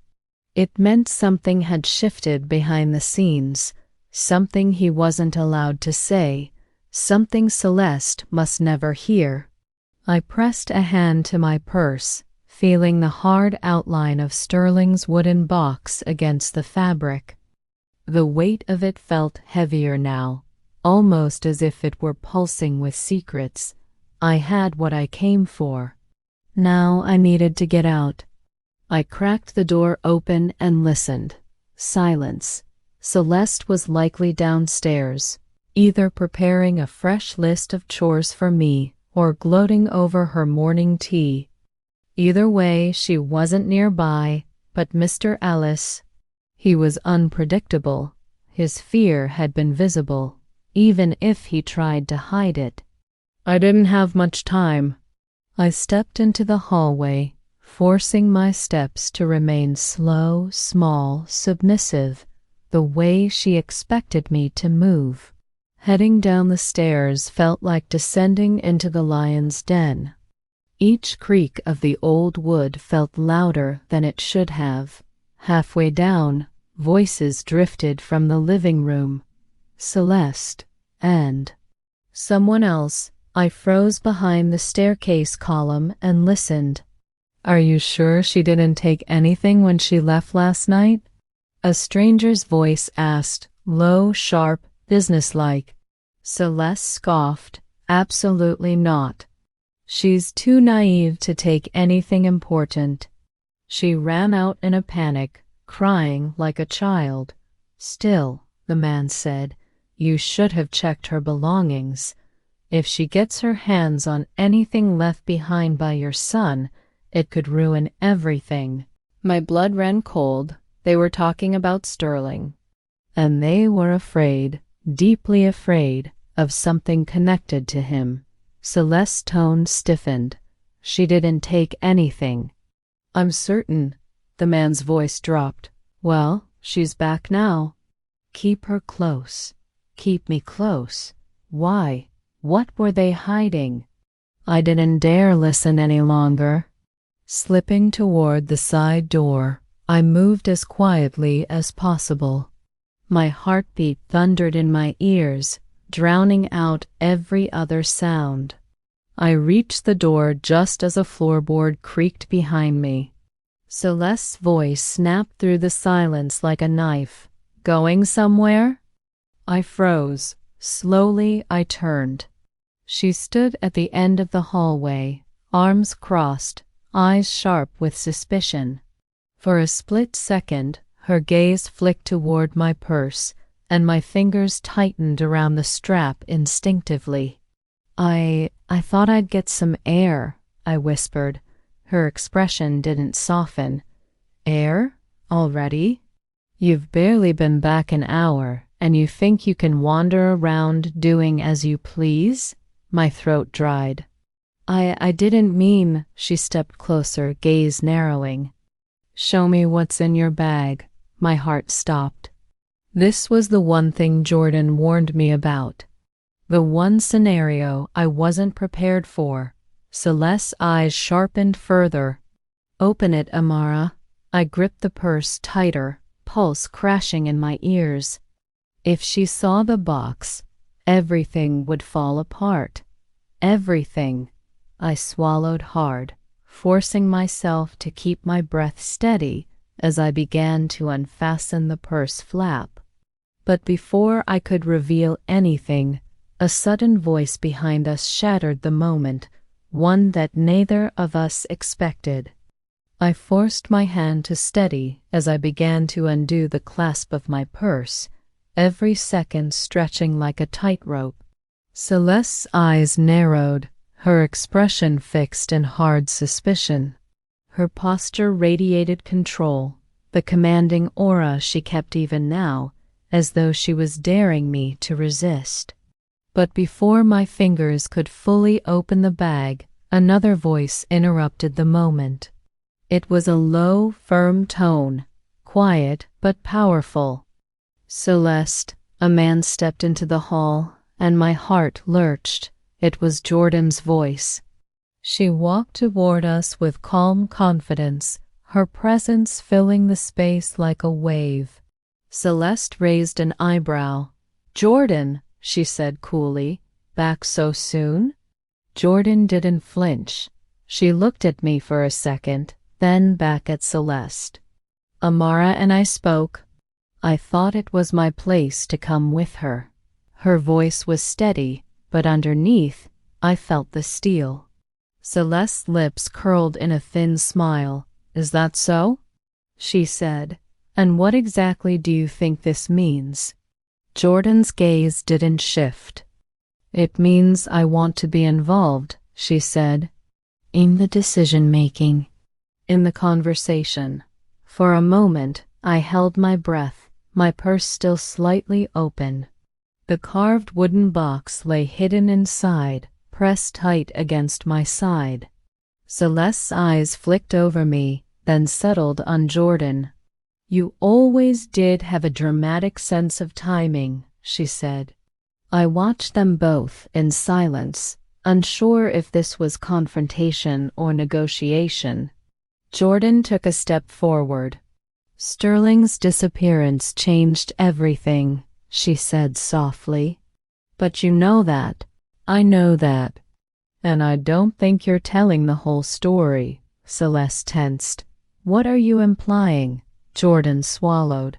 Speaker 1: It meant something had shifted behind the scenes, something he wasn't allowed to say, something Celeste must never hear. I pressed a hand to my purse, feeling the hard outline of Sterling's wooden box against the fabric. The weight of it felt heavier now, almost as if it were pulsing with secrets. I had what I came for. Now I needed to get out. I cracked the door open and listened. Silence. Celeste was likely downstairs, either preparing a fresh list of chores for me or gloating over her morning tea. Either way, she wasn't nearby, but Mr. Ellis, he was unpredictable. His fear had been visible, even if he tried to hide it. I didn't have much time. I stepped into the hallway, forcing my steps to remain slow, small, submissive, the way she expected me to move. Heading down the stairs felt like descending into the lion's den. Each creak of the old wood felt louder than it should have. Halfway down, voices drifted from the living room. Celeste and someone else. I froze behind the staircase column and listened. Are you sure she didn't take anything when she left last night? A stranger's voice asked, low, sharp, businesslike. Celeste scoffed. Absolutely not. She's too naive to take anything important. She ran out in a panic, crying like a child. Still, the man said, you should have checked her belongings. If she gets her hands on anything left behind by your son, it could ruin everything. My blood ran cold. They were talking about Sterling. And they were afraid, deeply afraid, of something connected to him. Celeste's tone stiffened. She didn't take anything. I'm certain. The man's voice dropped. Well, she's back now. Keep her close. Keep me close. Why? What were they hiding? I didn't dare listen any longer. Slipping toward the side door, I moved as quietly as possible. My heartbeat thundered in my ears, drowning out every other sound. I reached the door just as a floorboard creaked behind me. Celeste's voice snapped through the silence like a knife. Going somewhere? I froze. Slowly I turned. She stood at the end of the hallway, arms crossed, eyes sharp with suspicion. For a split second, her gaze flicked toward my purse, and my fingers tightened around the strap instinctively. I thought I'd get some air, I whispered, Her expression didn't soften. Air? Already? You've barely been back an hour, and you think you can wander around doing as you please? My throat dried. I didn't mean, she stepped closer, gaze narrowing. Show me what's in your bag. My heart stopped. This was the one thing Jordan warned me about. The one scenario I wasn't prepared for. Celeste's eyes sharpened further. Open it, Amara. I gripped the purse tighter, pulse crashing in my ears. If she saw the box, everything would fall apart. Everything. I swallowed hard, forcing myself to keep my breath steady as I began to unfasten the purse flap. But before I could reveal anything, a sudden voice behind us shattered the moment, one that neither of us expected. I forced my hand to steady as I began to undo the clasp of my purse, every second stretching like a tightrope. Celeste's eyes narrowed, her expression fixed in hard suspicion. Her posture radiated control, the commanding aura she kept even now, as though she was daring me to resist. But before my fingers could fully open the bag, another voice interrupted the moment. It was a low, firm tone, quiet but powerful. Celeste, a man stepped into the hall, and my heart lurched. It was Jordan's voice. She walked toward us with calm confidence, her presence filling the space like a wave. Celeste raised an eyebrow. Jordan, she said coolly, back so soon? Jordan didn't flinch. She looked at me for a second, then back at Celeste. Amara and I spoke. I thought it was my place to come with her. Her voice was steady, but underneath, I felt the steel. Celeste's lips curled in a thin smile. Is that so? She said. And what exactly do you think this means? Jordan's gaze didn't shift. It means I want to be involved, she said. In the decision-making. In the conversation. For a moment, I held my breath, my purse still slightly open. The carved wooden box lay hidden inside, pressed tight against my side. Celeste's eyes flicked over me, then settled on Jordan. You always did have a dramatic sense of timing, she said. I watched them both in silence, unsure if this was confrontation or negotiation. Jordan took a step forward. Sterling's disappearance changed everything, she said softly. But you know that. I know that. And I don't think you're telling the whole story, Celeste tensed. What are you implying? Jordan swallowed.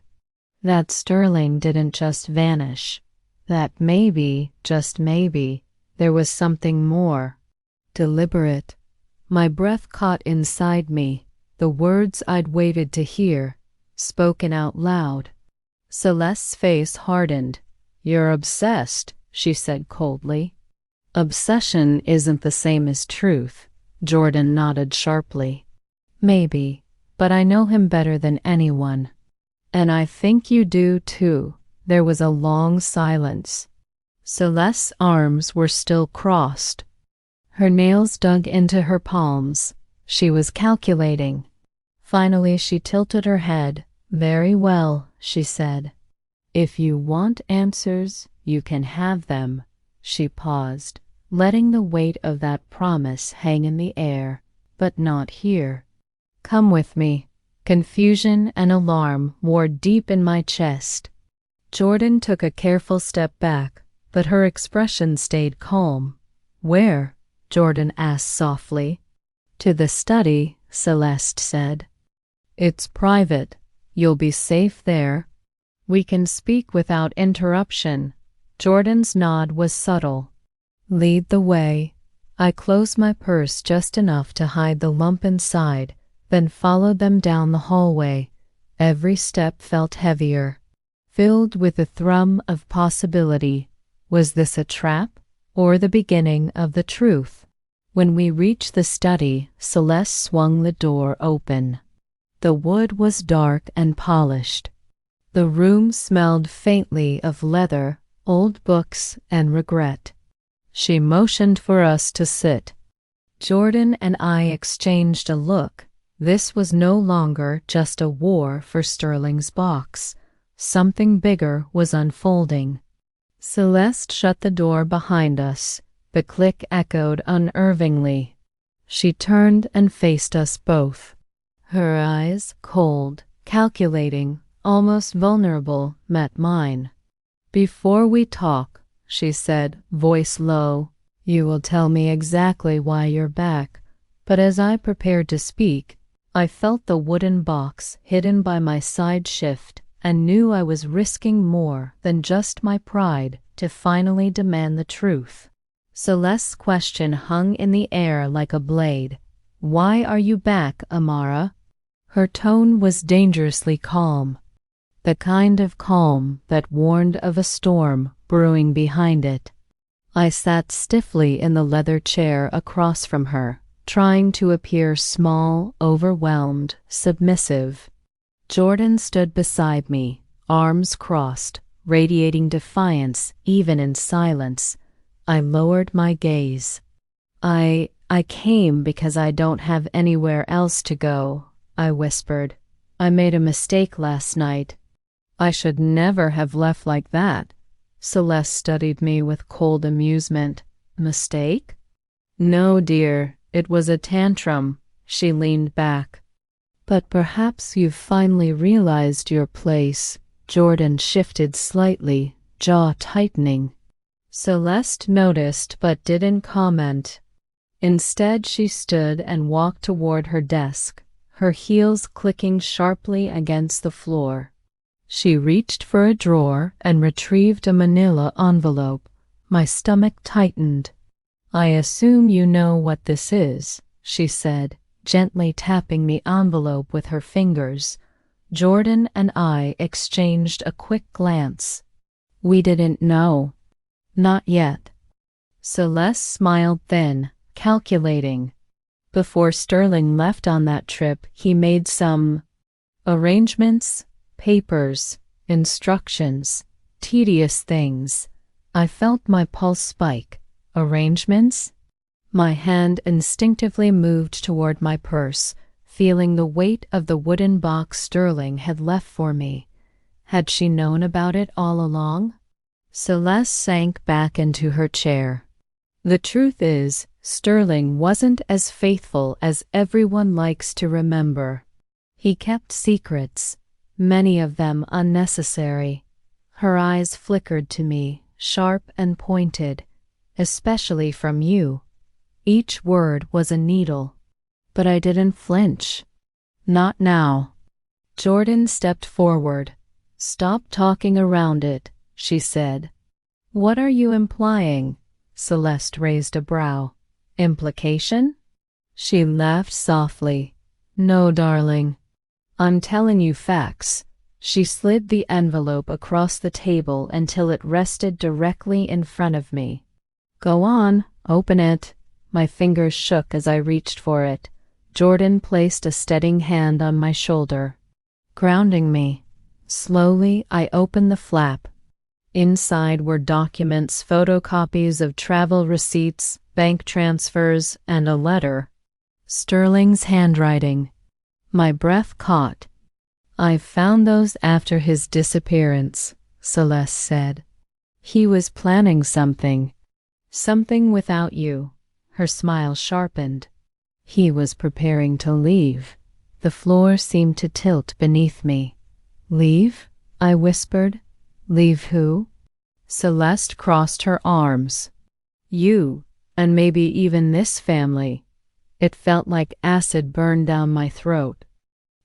Speaker 1: That Sterling didn't just vanish. That maybe, just maybe, there was something more. Deliberate. My breath caught inside me, the words I'd waited to hear, spoken out loud. Celeste's face hardened. You're obsessed, she said coldly. Obsession isn't the same as truth, Jordan nodded sharply. Maybe, but I know him better than anyone. And I think you do too. There was a long silence. Celeste's arms were still crossed. Her nails dug into her palms. She was calculating. Finally, she tilted her head. Very well, she said. If you want answers, you can have them. She paused, letting the weight of that promise hang in the air, but not here. Come with me. Confusion and alarm wore deep in my chest. Jordan took a careful step back, but her expression stayed calm. Where? Jordan asked softly. To the study, Celeste said. It's private. You'll be safe there. We can speak without interruption. Jordan's nod was subtle. Lead the way. I closed my purse just enough to hide the lump inside, then followed them down the hallway. Every step felt heavier, filled with a thrum of possibility. Was this a trap, or the beginning of the truth? When we reached the study, Celeste swung the door open. The wood was dark and polished. The room smelled faintly of leather, old books, and regret. She motioned for us to sit. Jordan and I exchanged a look. This was no longer just a war for Sterling's box. Something bigger was unfolding. Celeste shut the door behind us. The click echoed unnervingly. She turned and faced us both. Her eyes, cold, calculating, almost vulnerable, met mine. "Before we talk," she said, voice low, "you will tell me exactly why you're back." But as I prepared to speak, I felt the wooden box hidden by my side shift and knew I was risking more than just my pride to finally demand the truth. Celeste's question hung in the air like a blade. "Why are you back, Amara?" Her tone was dangerously calm, the kind of calm that warned of a storm brewing behind it. I sat stiffly in the leather chair across from her, trying to appear small, overwhelmed, submissive. Jordan stood beside me, arms crossed, radiating defiance even in silence. I lowered my gaze. I came because I don't have anywhere else to go," I whispered. "I made a mistake last night." "I should never have left like that." Celeste studied me with cold amusement. "Mistake?" "No, dear, it was a tantrum." She leaned back. "But perhaps you've finally realized your place." Jordan shifted slightly, jaw tightening. Celeste noticed but didn't comment. Instead, she stood and walked toward her desk, her heels clicking sharply against the floor. She reached for a drawer and retrieved a manila envelope. My stomach tightened. "I assume you know what this is," she said, gently tapping the envelope with her fingers. Jordan and I exchanged a quick glance. We didn't know. Not yet. Celeste smiled thin, calculating. Before Sterling left on that trip, he made some arrangements, papers, instructions, tedious things. I felt my pulse spike. Arrangements? My hand instinctively moved toward my purse, feeling the weight of the wooden box Sterling had left for me. Had she known about it all along? Celeste sank back into her chair. "The truth is, Sterling wasn't as faithful as everyone likes to remember. He kept secrets, many of them unnecessary." Her eyes flickered to me, sharp and pointed. "Especially from you." Each word was a needle. But I didn't flinch. "Not now." Jordan stepped forward. "Stop talking around it," she said. "What are you implying?" Celeste raised a brow. "Implication?" She laughed softly. "No, darling. I'm telling you facts." She slid the envelope across the table until it rested directly in front of me. "Go on, open it." My fingers shook as I reached for it. Jordan placed a steadying hand on my shoulder, grounding me. Slowly, I opened the flap. Inside were documents, photocopies of travel receipts, bank transfers, and a letter. Sterling's handwriting. My breath caught. "I found those after his disappearance," Celeste said. "He was planning something. Something without you." Her smile sharpened. "He was preparing to leave." The floor seemed to tilt beneath me. "Leave?" I whispered. "Leave who?" Celeste crossed her arms. "You, and maybe even this family." It felt like acid burned down my throat.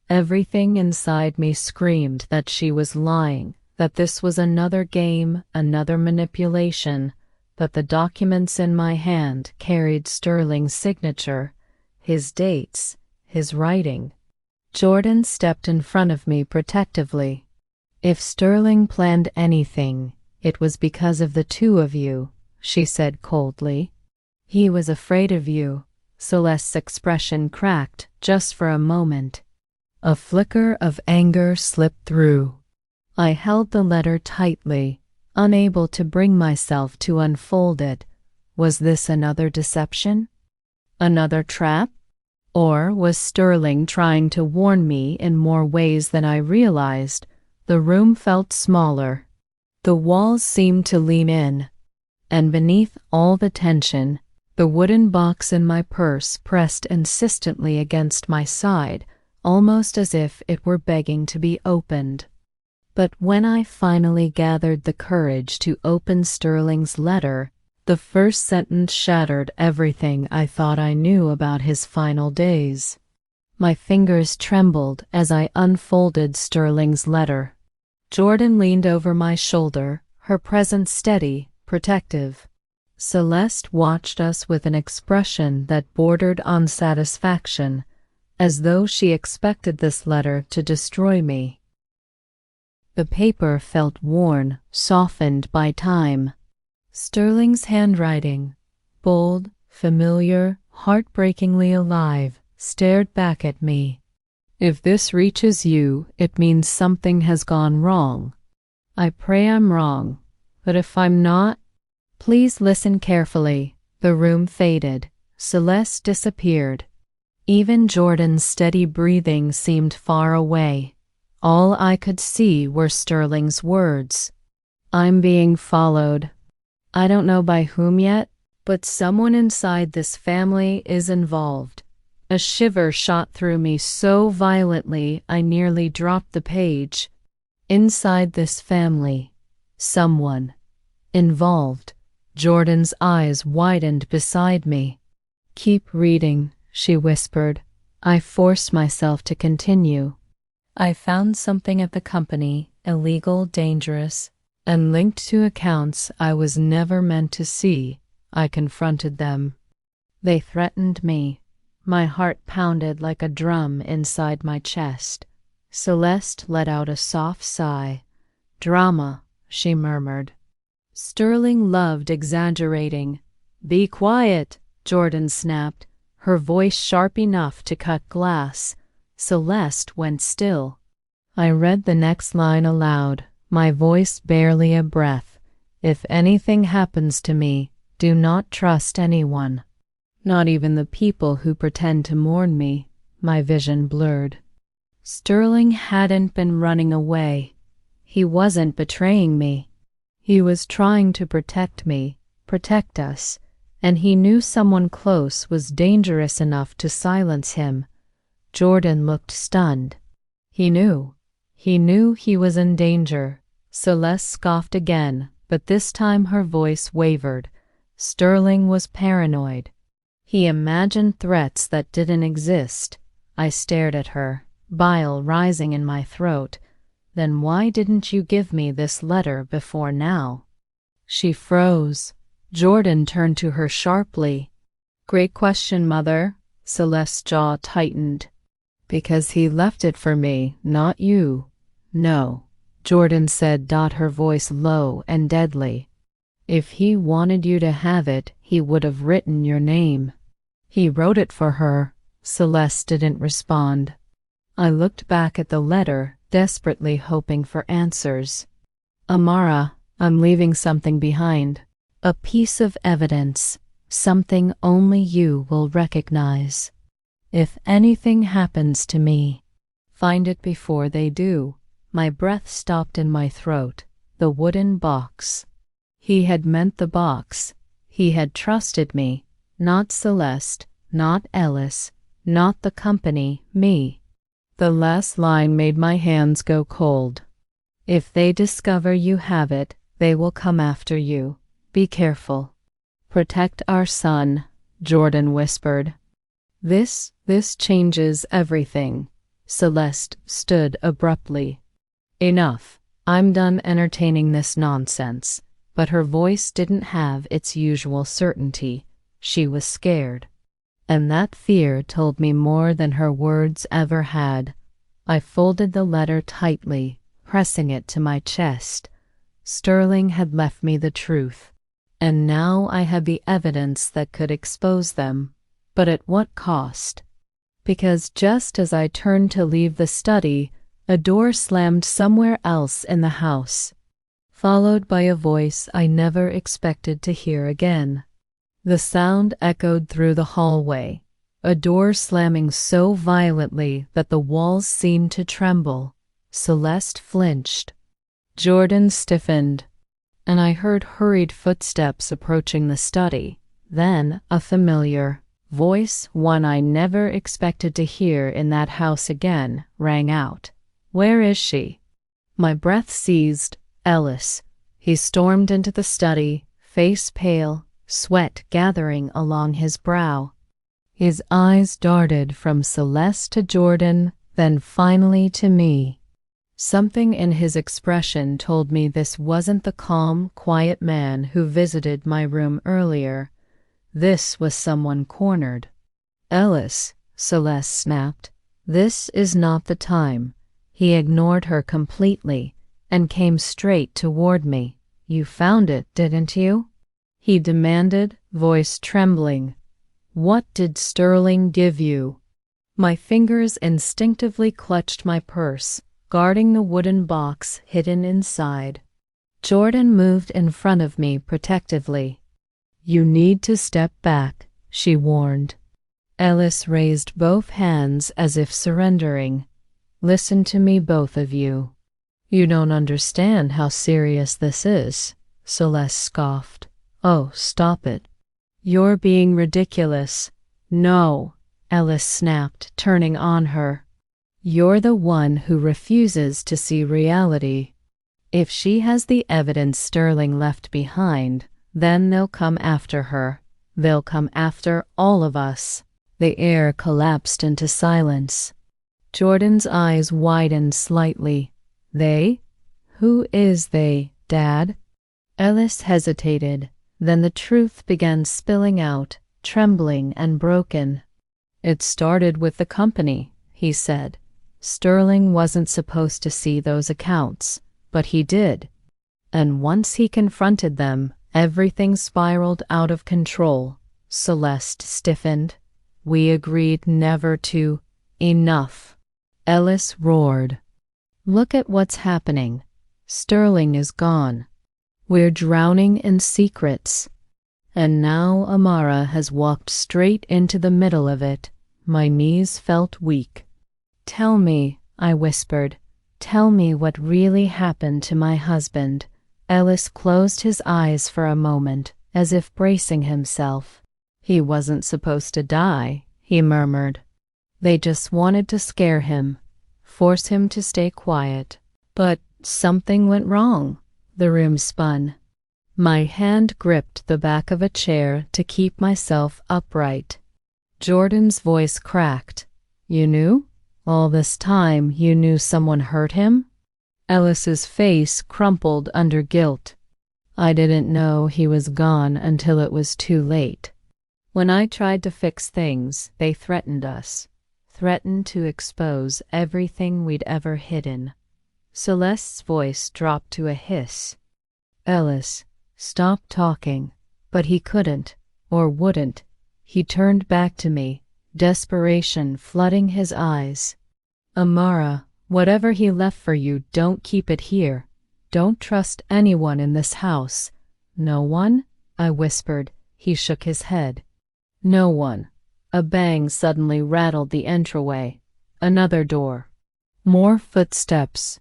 Speaker 1: Everything inside me screamed that she was lying, that this was another game, another manipulation, that the documents in my hand carried Sterling's signature, his dates, his writing. Jordan stepped in front of me protectively. "If Sterling planned anything, it was because of the two of you," she said coldly. He was afraid of you. Celeste's expression cracked just for a moment. A flicker of anger slipped through. I held the letter tightly, unable to bring myself to unfold it. Was this another deception? Another trap? Or was Sterling trying to warn me in more ways than I realized? The room felt smaller. The walls seemed to lean in, and beneath all the tension, the wooden box in my purse pressed insistently against my side, almost as if it were begging to be opened. But when I finally gathered the courage to open Sterling's letter, the first sentence shattered everything I thought I knew about his final days. My fingers trembled as I unfolded Sterling's letter. Jordan leaned over my shoulder, her presence steady, protective. Celeste watched us with an expression that bordered on satisfaction, as though she expected this letter to destroy me. The paper felt worn, softened by time. Sterling's handwriting, bold, familiar, heartbreakingly alive, stared back at me. If this reaches you, it means something has gone wrong. I pray I'm wrong, but if I'm not, please listen carefully. The room faded. Celeste disappeared. Even Jordan's steady breathing seemed far away. All I could see were Sterling's words. I'm being followed. I don't know by whom yet, but someone inside this family is involved. A shiver shot through me so violently I nearly dropped the page. Inside this family, someone involved. Jordan's eyes widened beside me. Keep reading, she whispered. I forced myself to continue. I found something at the company, illegal, dangerous, and linked to accounts I was never meant to see. I confronted them. They threatened me. My heart pounded like a drum inside my chest. Celeste let out a soft sigh. Drama, she murmured. Sterling loved exaggerating. Be quiet, Jordan snapped, her voice sharp enough to cut glass. Celeste went still. I read the next line aloud, my voice barely a breath. If anything happens to me, do not trust anyone. Not even the people who pretend to mourn me. My vision blurred. Sterling hadn't been running away. He wasn't betraying me. He was trying to protect me, protect us, and he knew someone close was dangerous enough to silence him. Jordan looked stunned. He knew. He knew he was in danger. Celeste scoffed again, but this time her voice wavered. Sterling was paranoid. He imagined threats that didn't exist. I stared at her, bile rising in my throat. Then why didn't you give me this letter before now? She froze. Jordan turned to her sharply. Great question, Mother. Celeste's jaw tightened. Because he left it for me, not you. No, Jordan said, her voice low and deadly. If he wanted you to have it, he would have written your name. He wrote it for her. Celeste didn't respond. I looked back at the letter, desperately hoping for answers. Amara, I'm leaving something behind. A piece of evidence. Something only you will recognize. If anything happens to me, find it before they do. My breath stopped in my throat. The wooden box. He had meant the box. He had trusted me. Not Celeste, not Ellis, not the company, me. The last line made my hands go cold. If they discover you have it, they will come after you. Be careful. Protect our son, Jordan whispered. This changes everything. Celeste stood abruptly. Enough. I'm done entertaining this nonsense. But her voice didn't have its usual certainty. She was scared. And that fear told me more than her words ever had. I folded the letter tightly, pressing it to my chest. Sterling had left me the truth. And now I had the evidence that could expose them. But at what cost? Because just as I turned to leave the study, a door slammed somewhere else in the house, followed by a voice I never expected to hear again. The sound echoed through the hallway, a door slamming so violently that the walls seemed to tremble. Celeste flinched. Jordan stiffened, and I heard hurried footsteps approaching the study. Then a familiar voice, one I never expected to hear in that house again, rang out. "Where is she?" My breath seized. Ellis. He stormed into the study, face pale, sweat gathering along his brow. His eyes darted from Celeste to Jordan, then finally to me. Something in his expression told me this wasn't the calm, quiet man who visited my room earlier. This was someone cornered. "Ellis," Celeste snapped, "this is not the time." He ignored her completely and came straight toward me. "You found it, didn't you?" he demanded, voice trembling. "What did Sterling give you?" My fingers instinctively clutched my purse, guarding the wooden box hidden inside. Jordan moved in front of me protectively. "You need to step back," she warned. Ellis raised both hands as if surrendering. "Listen to me, both of you." "You don't understand how serious this is," Celeste scoffed. "Oh, stop it. You're being ridiculous." "No," Ellis snapped, turning on her. "You're the one who refuses to see reality. If she has the evidence Sterling left behind, then they'll come after her. They'll come after all of us." The air collapsed into silence. Jordan's eyes widened slightly. "They? Who is they, Dad?" Ellis hesitated. Then the truth began spilling out, trembling and broken. "It started with the company," he said. "Sterling wasn't supposed to see those accounts, but he did. And once he confronted them, everything spiraled out of control." Celeste stiffened. "We agreed never to—" "Enough," Ellis roared. "Look at what's happening. Sterling is gone. We're drowning in secrets. And now Amara has walked straight into the middle of it." My knees felt weak. "Tell me," I whispered. "Tell me what really happened to my husband." Ellis closed his eyes for a moment, as if bracing himself. "He wasn't supposed to die," he murmured. "They just wanted to scare him, force him to stay quiet. But something went wrong." The room spun. My hand gripped the back of a chair to keep myself upright. Jordan's voice cracked. "You knew? All this time you knew someone hurt him?" Ellis's face crumpled under guilt. "I didn't know he was gone until it was too late. When I tried to fix things, they threatened us. Threatened to expose everything we'd ever hidden." Celeste's voice dropped to a hiss. "Ellis, stop talking." But he couldn't, or wouldn't. He turned back to me, desperation flooding his eyes. "Amara, whatever he left for you, don't keep it here. Don't trust anyone in this house." "No one?" I whispered. He shook his head. "No one." A bang suddenly rattled the entryway. Another door. More footsteps.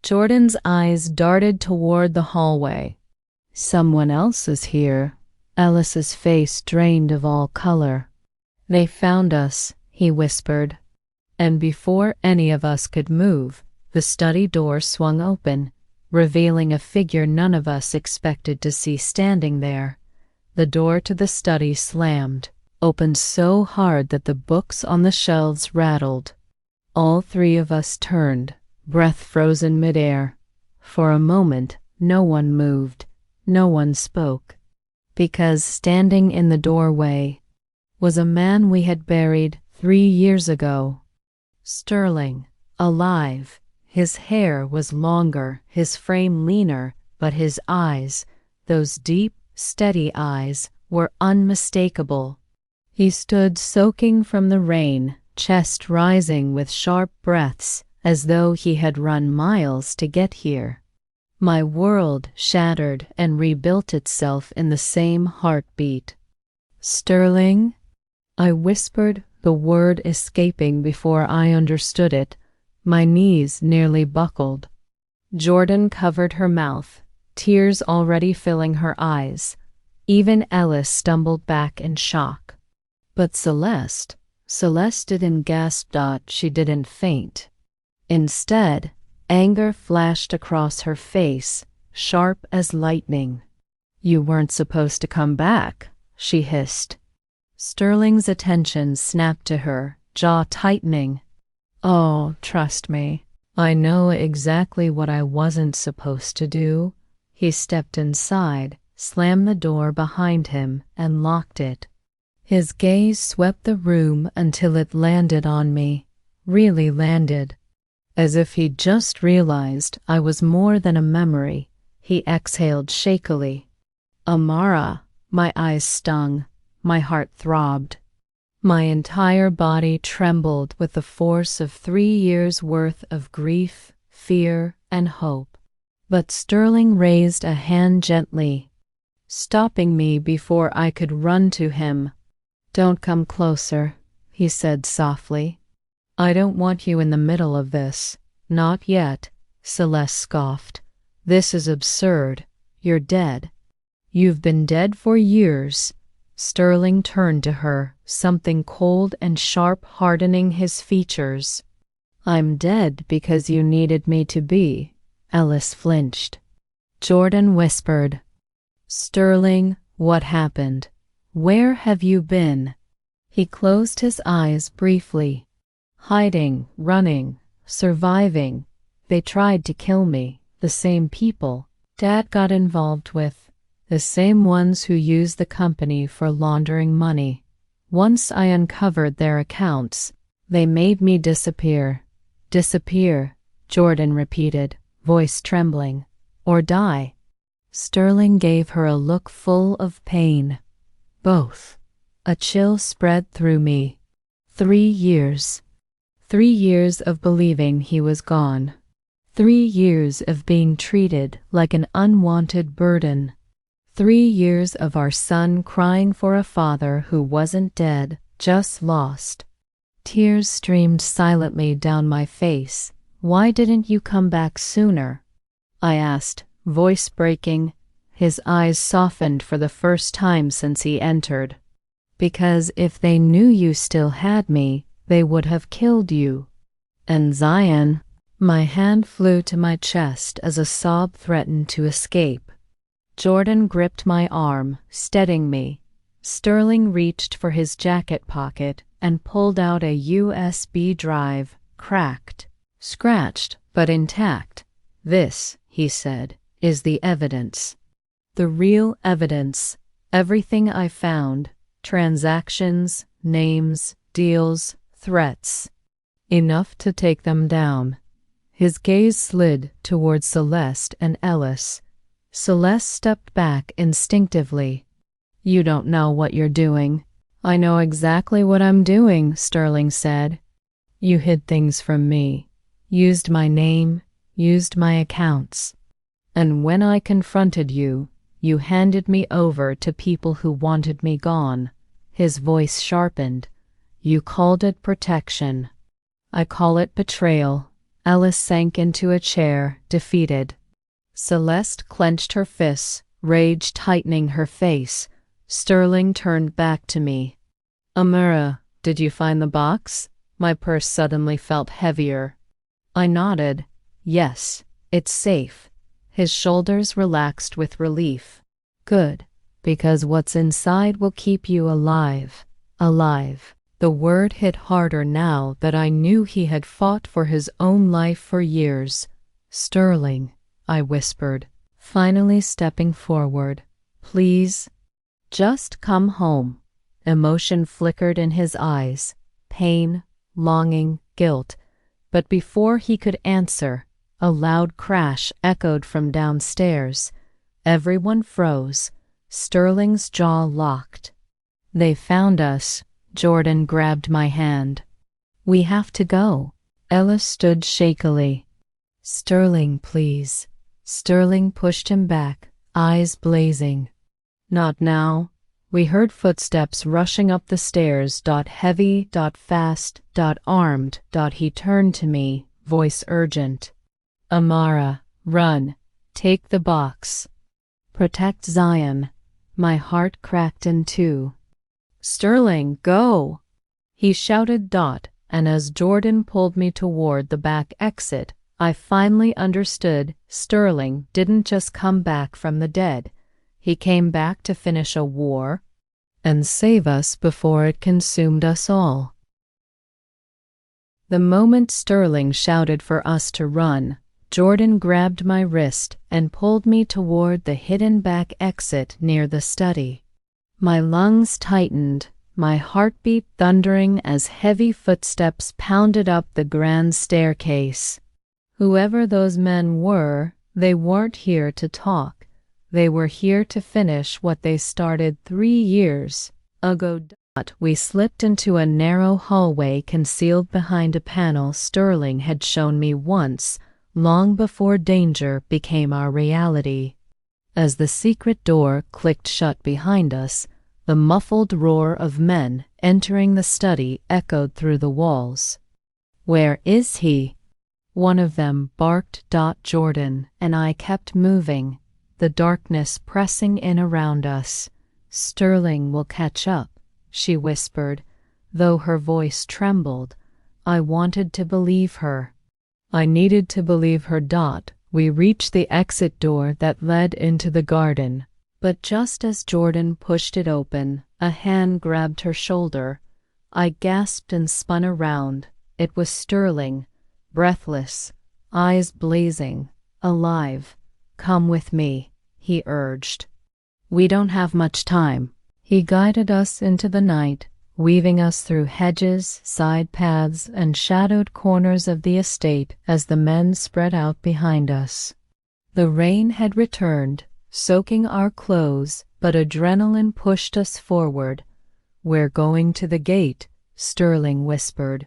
Speaker 1: Jordan's eyes darted toward the hallway. "Someone else is here." Ellis's face drained of all color. "They found us," he whispered. And before any of us could move, the study door swung open, revealing a figure none of us expected to see standing there. The door to the study slammed, opened so hard that the books on the shelves rattled. All three of us turned, breath frozen midair. For a moment, no one moved, no one spoke, because standing in the doorway was a man we had buried 3 years ago. Sterling, alive. His hair was longer, his frame leaner, but his eyes, those deep, steady eyes were unmistakable. He stood soaking from the rain, chest rising with sharp breaths, as though he had run miles to get here. My world shattered and rebuilt itself in the same heartbeat. "Sterling?" I whispered, the word escaping before I understood it. My knees nearly buckled. Jordan covered her mouth, tears already filling her eyes. Even Ellis stumbled back in shock. But Celeste didn't gasp. She didn't faint. Instead, anger flashed across her face, sharp as lightning. "You weren't supposed to come back," she hissed. Sterling's attention snapped to her, jaw tightening. "Oh, trust me. I know exactly what I wasn't supposed to do." He stepped inside, slammed the door behind him, and locked it. His gaze swept the room until it landed on me, really landed. As if he'd just realized I was more than a memory, he exhaled shakily. "Amara." My eyes stung. My heart throbbed. My entire body trembled with the force of 3 years' worth of grief, fear, and hope. But Sterling raised a hand gently, stopping me before I could run to him. "Don't come closer," he said softly. "I don't want you in the middle of this." "Not yet," Celeste scoffed. "This is absurd. You're dead. You've been dead for years." Sterling turned to her, something cold and sharp hardening his features. "I'm dead because you needed me to be." Ellis flinched. Jordan whispered, "Sterling, what happened? Where have you been?" He closed his eyes briefly. "Hiding, running, surviving. They tried to kill me, the same people Dad got involved with, the same ones who used the company for laundering money. Once I uncovered their accounts, they made me disappear." "Disappear," Jordan repeated, voice trembling. "Or die." Sterling gave her a look full of pain. "Both." A chill spread through me. 3 years. 3 years of believing he was gone. 3 years of being treated like an unwanted burden. 3 years of our son crying for a father who wasn't dead, just lost. Tears streamed silently down my face. "Why didn't you come back sooner?" I asked, voice breaking. His eyes softened for the first time since he entered. "Because if they knew you still had me, they would have killed you." "And Zion." My hand flew to my chest as a sob threatened to escape. Jordan gripped my arm, steadying me. Sterling reached for his jacket pocket and pulled out a USB drive, cracked, scratched, but intact. "This," he said, "is the evidence. The real evidence. Everything I found. Transactions, names, deals, threats. Enough to take them down." His gaze slid towards Celeste and Ellis. Celeste stepped back instinctively. "You don't know what you're doing." "I know exactly what I'm doing," Sterling said. "You hid things from me, used my name, used my accounts. And when I confronted you, you handed me over to people who wanted me gone." His voice sharpened. "You called it protection. I call it betrayal." Ellis sank into a chair, defeated. Celeste clenched her fists, rage tightening her face. Sterling turned back to me. "Amara, did you find the box?" My purse suddenly felt heavier. I nodded. "Yes, it's safe." His shoulders relaxed with relief. "Good, because what's inside will keep you alive." Alive. The word hit harder now that I knew he had fought for his own life for years. "Sterling," I whispered, finally stepping forward. "Please, just come home." Emotion flickered in his eyes. Pain, longing, guilt. But before he could answer, a loud crash echoed from downstairs. Everyone froze. Sterling's jaw locked. They found us. Jordan grabbed my hand. We have to go. Ella stood shakily. Sterling, please. Sterling pushed him back, eyes blazing. Not now. We heard footsteps rushing up the stairs. Heavy, fast, armed. He turned to me, voice urgent. Amara, run. Take the box. Protect Zion. My heart cracked in two. Sterling, go! He shouted. And as Jordan pulled me toward the back exit, I finally understood Sterling didn't just come back from the dead. He came back to finish a war and save us before it consumed us all. The moment Sterling shouted for us to run, Jordan grabbed my wrist and pulled me toward the hidden back exit near the study. My lungs tightened, my heartbeat thundering as heavy footsteps pounded up the grand staircase. Whoever those men were, they weren't here to talk. They were here to finish what they started 3 years ago. We slipped into a narrow hallway concealed behind a panel Sterling had shown me once, long before danger became our reality. As the secret door clicked shut behind us, the muffled roar of men entering the study echoed through the walls. Where is he? One of them barked. Jordan and I kept moving, the darkness pressing in around us. Sterling will catch up, she whispered, though her voice trembled. I wanted to believe her. I needed to believe her. We reached the exit door that led into the garden. But just as Jordan pushed it open, a hand grabbed her shoulder. I gasped and spun around. It was Sterling, breathless, eyes blazing, alive. Come with me, he urged. We don't have much time. He guided us into the night, weaving us through hedges, side paths, and shadowed corners of the estate as the men spread out behind us. The rain had returned, soaking our clothes, but adrenaline pushed us forward. We're going to the gate, Sterling whispered.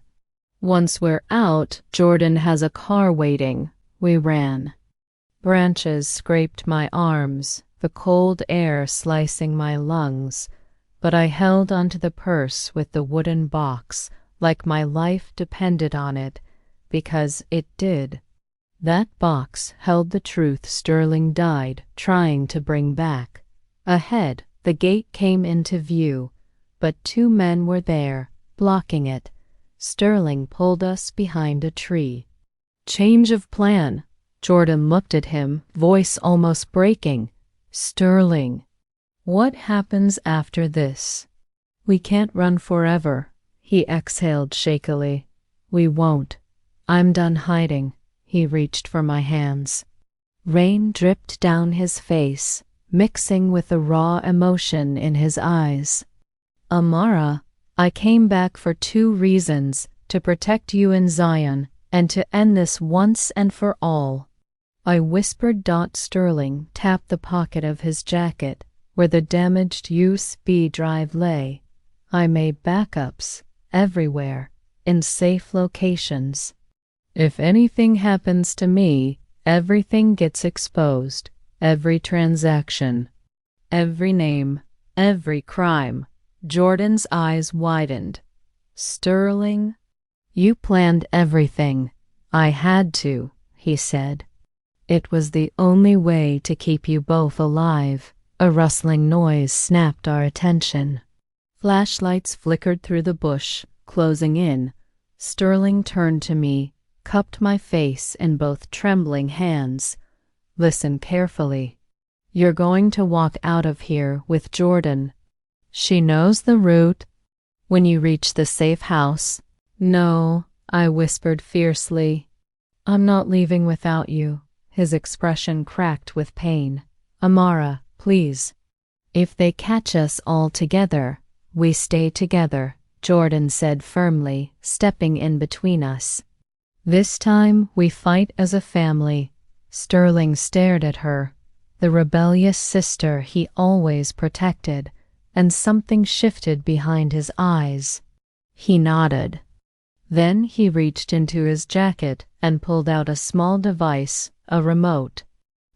Speaker 1: Once we're out, Jordan has a car waiting. We ran. Branches scraped my arms, the cold air slicing my lungs, but I held onto the purse with the wooden box, like my life depended on it, because it did. That box held the truth Sterling died trying to bring back. Ahead, the gate came into view, but 2 men were there, blocking it. Sterling pulled us behind a tree. Change of plan. Jordan looked at him, voice almost breaking. Sterling, what happens after this? We can't run forever, he exhaled shakily. We won't. I'm done hiding. He reached for my hands. Rain dripped down his face, mixing with the raw emotion in his eyes. Amara, I came back for 2 reasons, to protect you in Zion, and to end this once and for all. I whispered. Sterling tapped the pocket of his jacket, where the damaged USB drive lay. I made backups, everywhere, in safe locations. If anything happens to me, everything gets exposed, every transaction, every name, every crime. Jordan's eyes widened. Sterling, you planned everything. I had to, he said. It was the only way to keep you both alive. A rustling noise snapped our attention. Flashlights flickered through the bush, closing in. Sterling turned to me, cupped my face in both trembling hands. Listen carefully. You're going to walk out of here with Jordan. She knows the route. When you reach the safe house. No, I whispered fiercely. I'm not leaving without you. His expression cracked with pain. Amara, please. If they catch us all together, we stay together, Jordan said firmly, stepping in between us. This time we fight as a family. Sterling stared at her. the rebellious sister he always protected, and something shifted behind his eyes. He nodded. Then he reached into his jacket and pulled out a small device, a remote.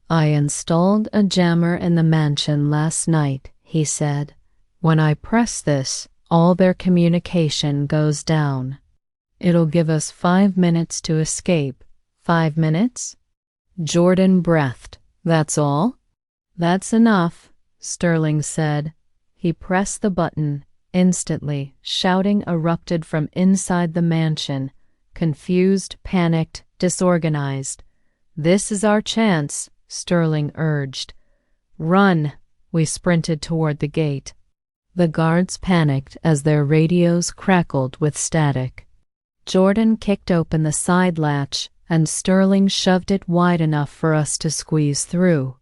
Speaker 1: "I installed a jammer in the mansion last night," he said. "When I press this, all their communication goes down. It'll give us 5 minutes to escape." 5 minutes? Jordan breathed. "That's all?" "That's enough," Sterling said. He pressed the button. Instantly, shouting erupted from inside the mansion, confused, panicked, disorganized. "This is our chance," Sterling urged. "Run!" We sprinted toward the gate. The guards panicked as their radios crackled with static. Jordan kicked open the side latch, and Sterling shoved it wide enough for us to squeeze through.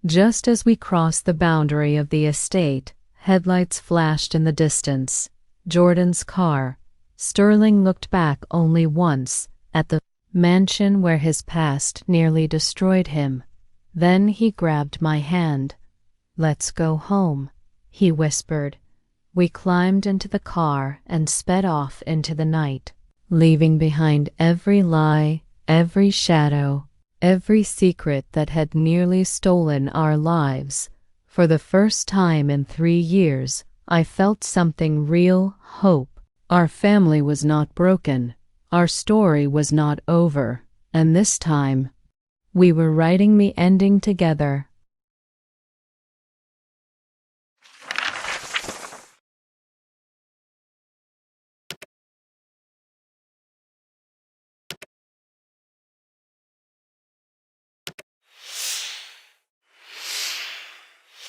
Speaker 1: Just as we crossed the boundary of the estate, headlights flashed in the distance. Jordan's car. Sterling looked back only once, at the mansion where his past nearly destroyed him. Then he grabbed my hand. "Let's go home," he whispered. We climbed into the car and sped off into the night, leaving behind every lie, every shadow, every secret that had nearly stolen our lives. For the first time in 3 years, I felt something real: hope. Our family was not broken. Our story was not over. And this time, we were writing the ending together.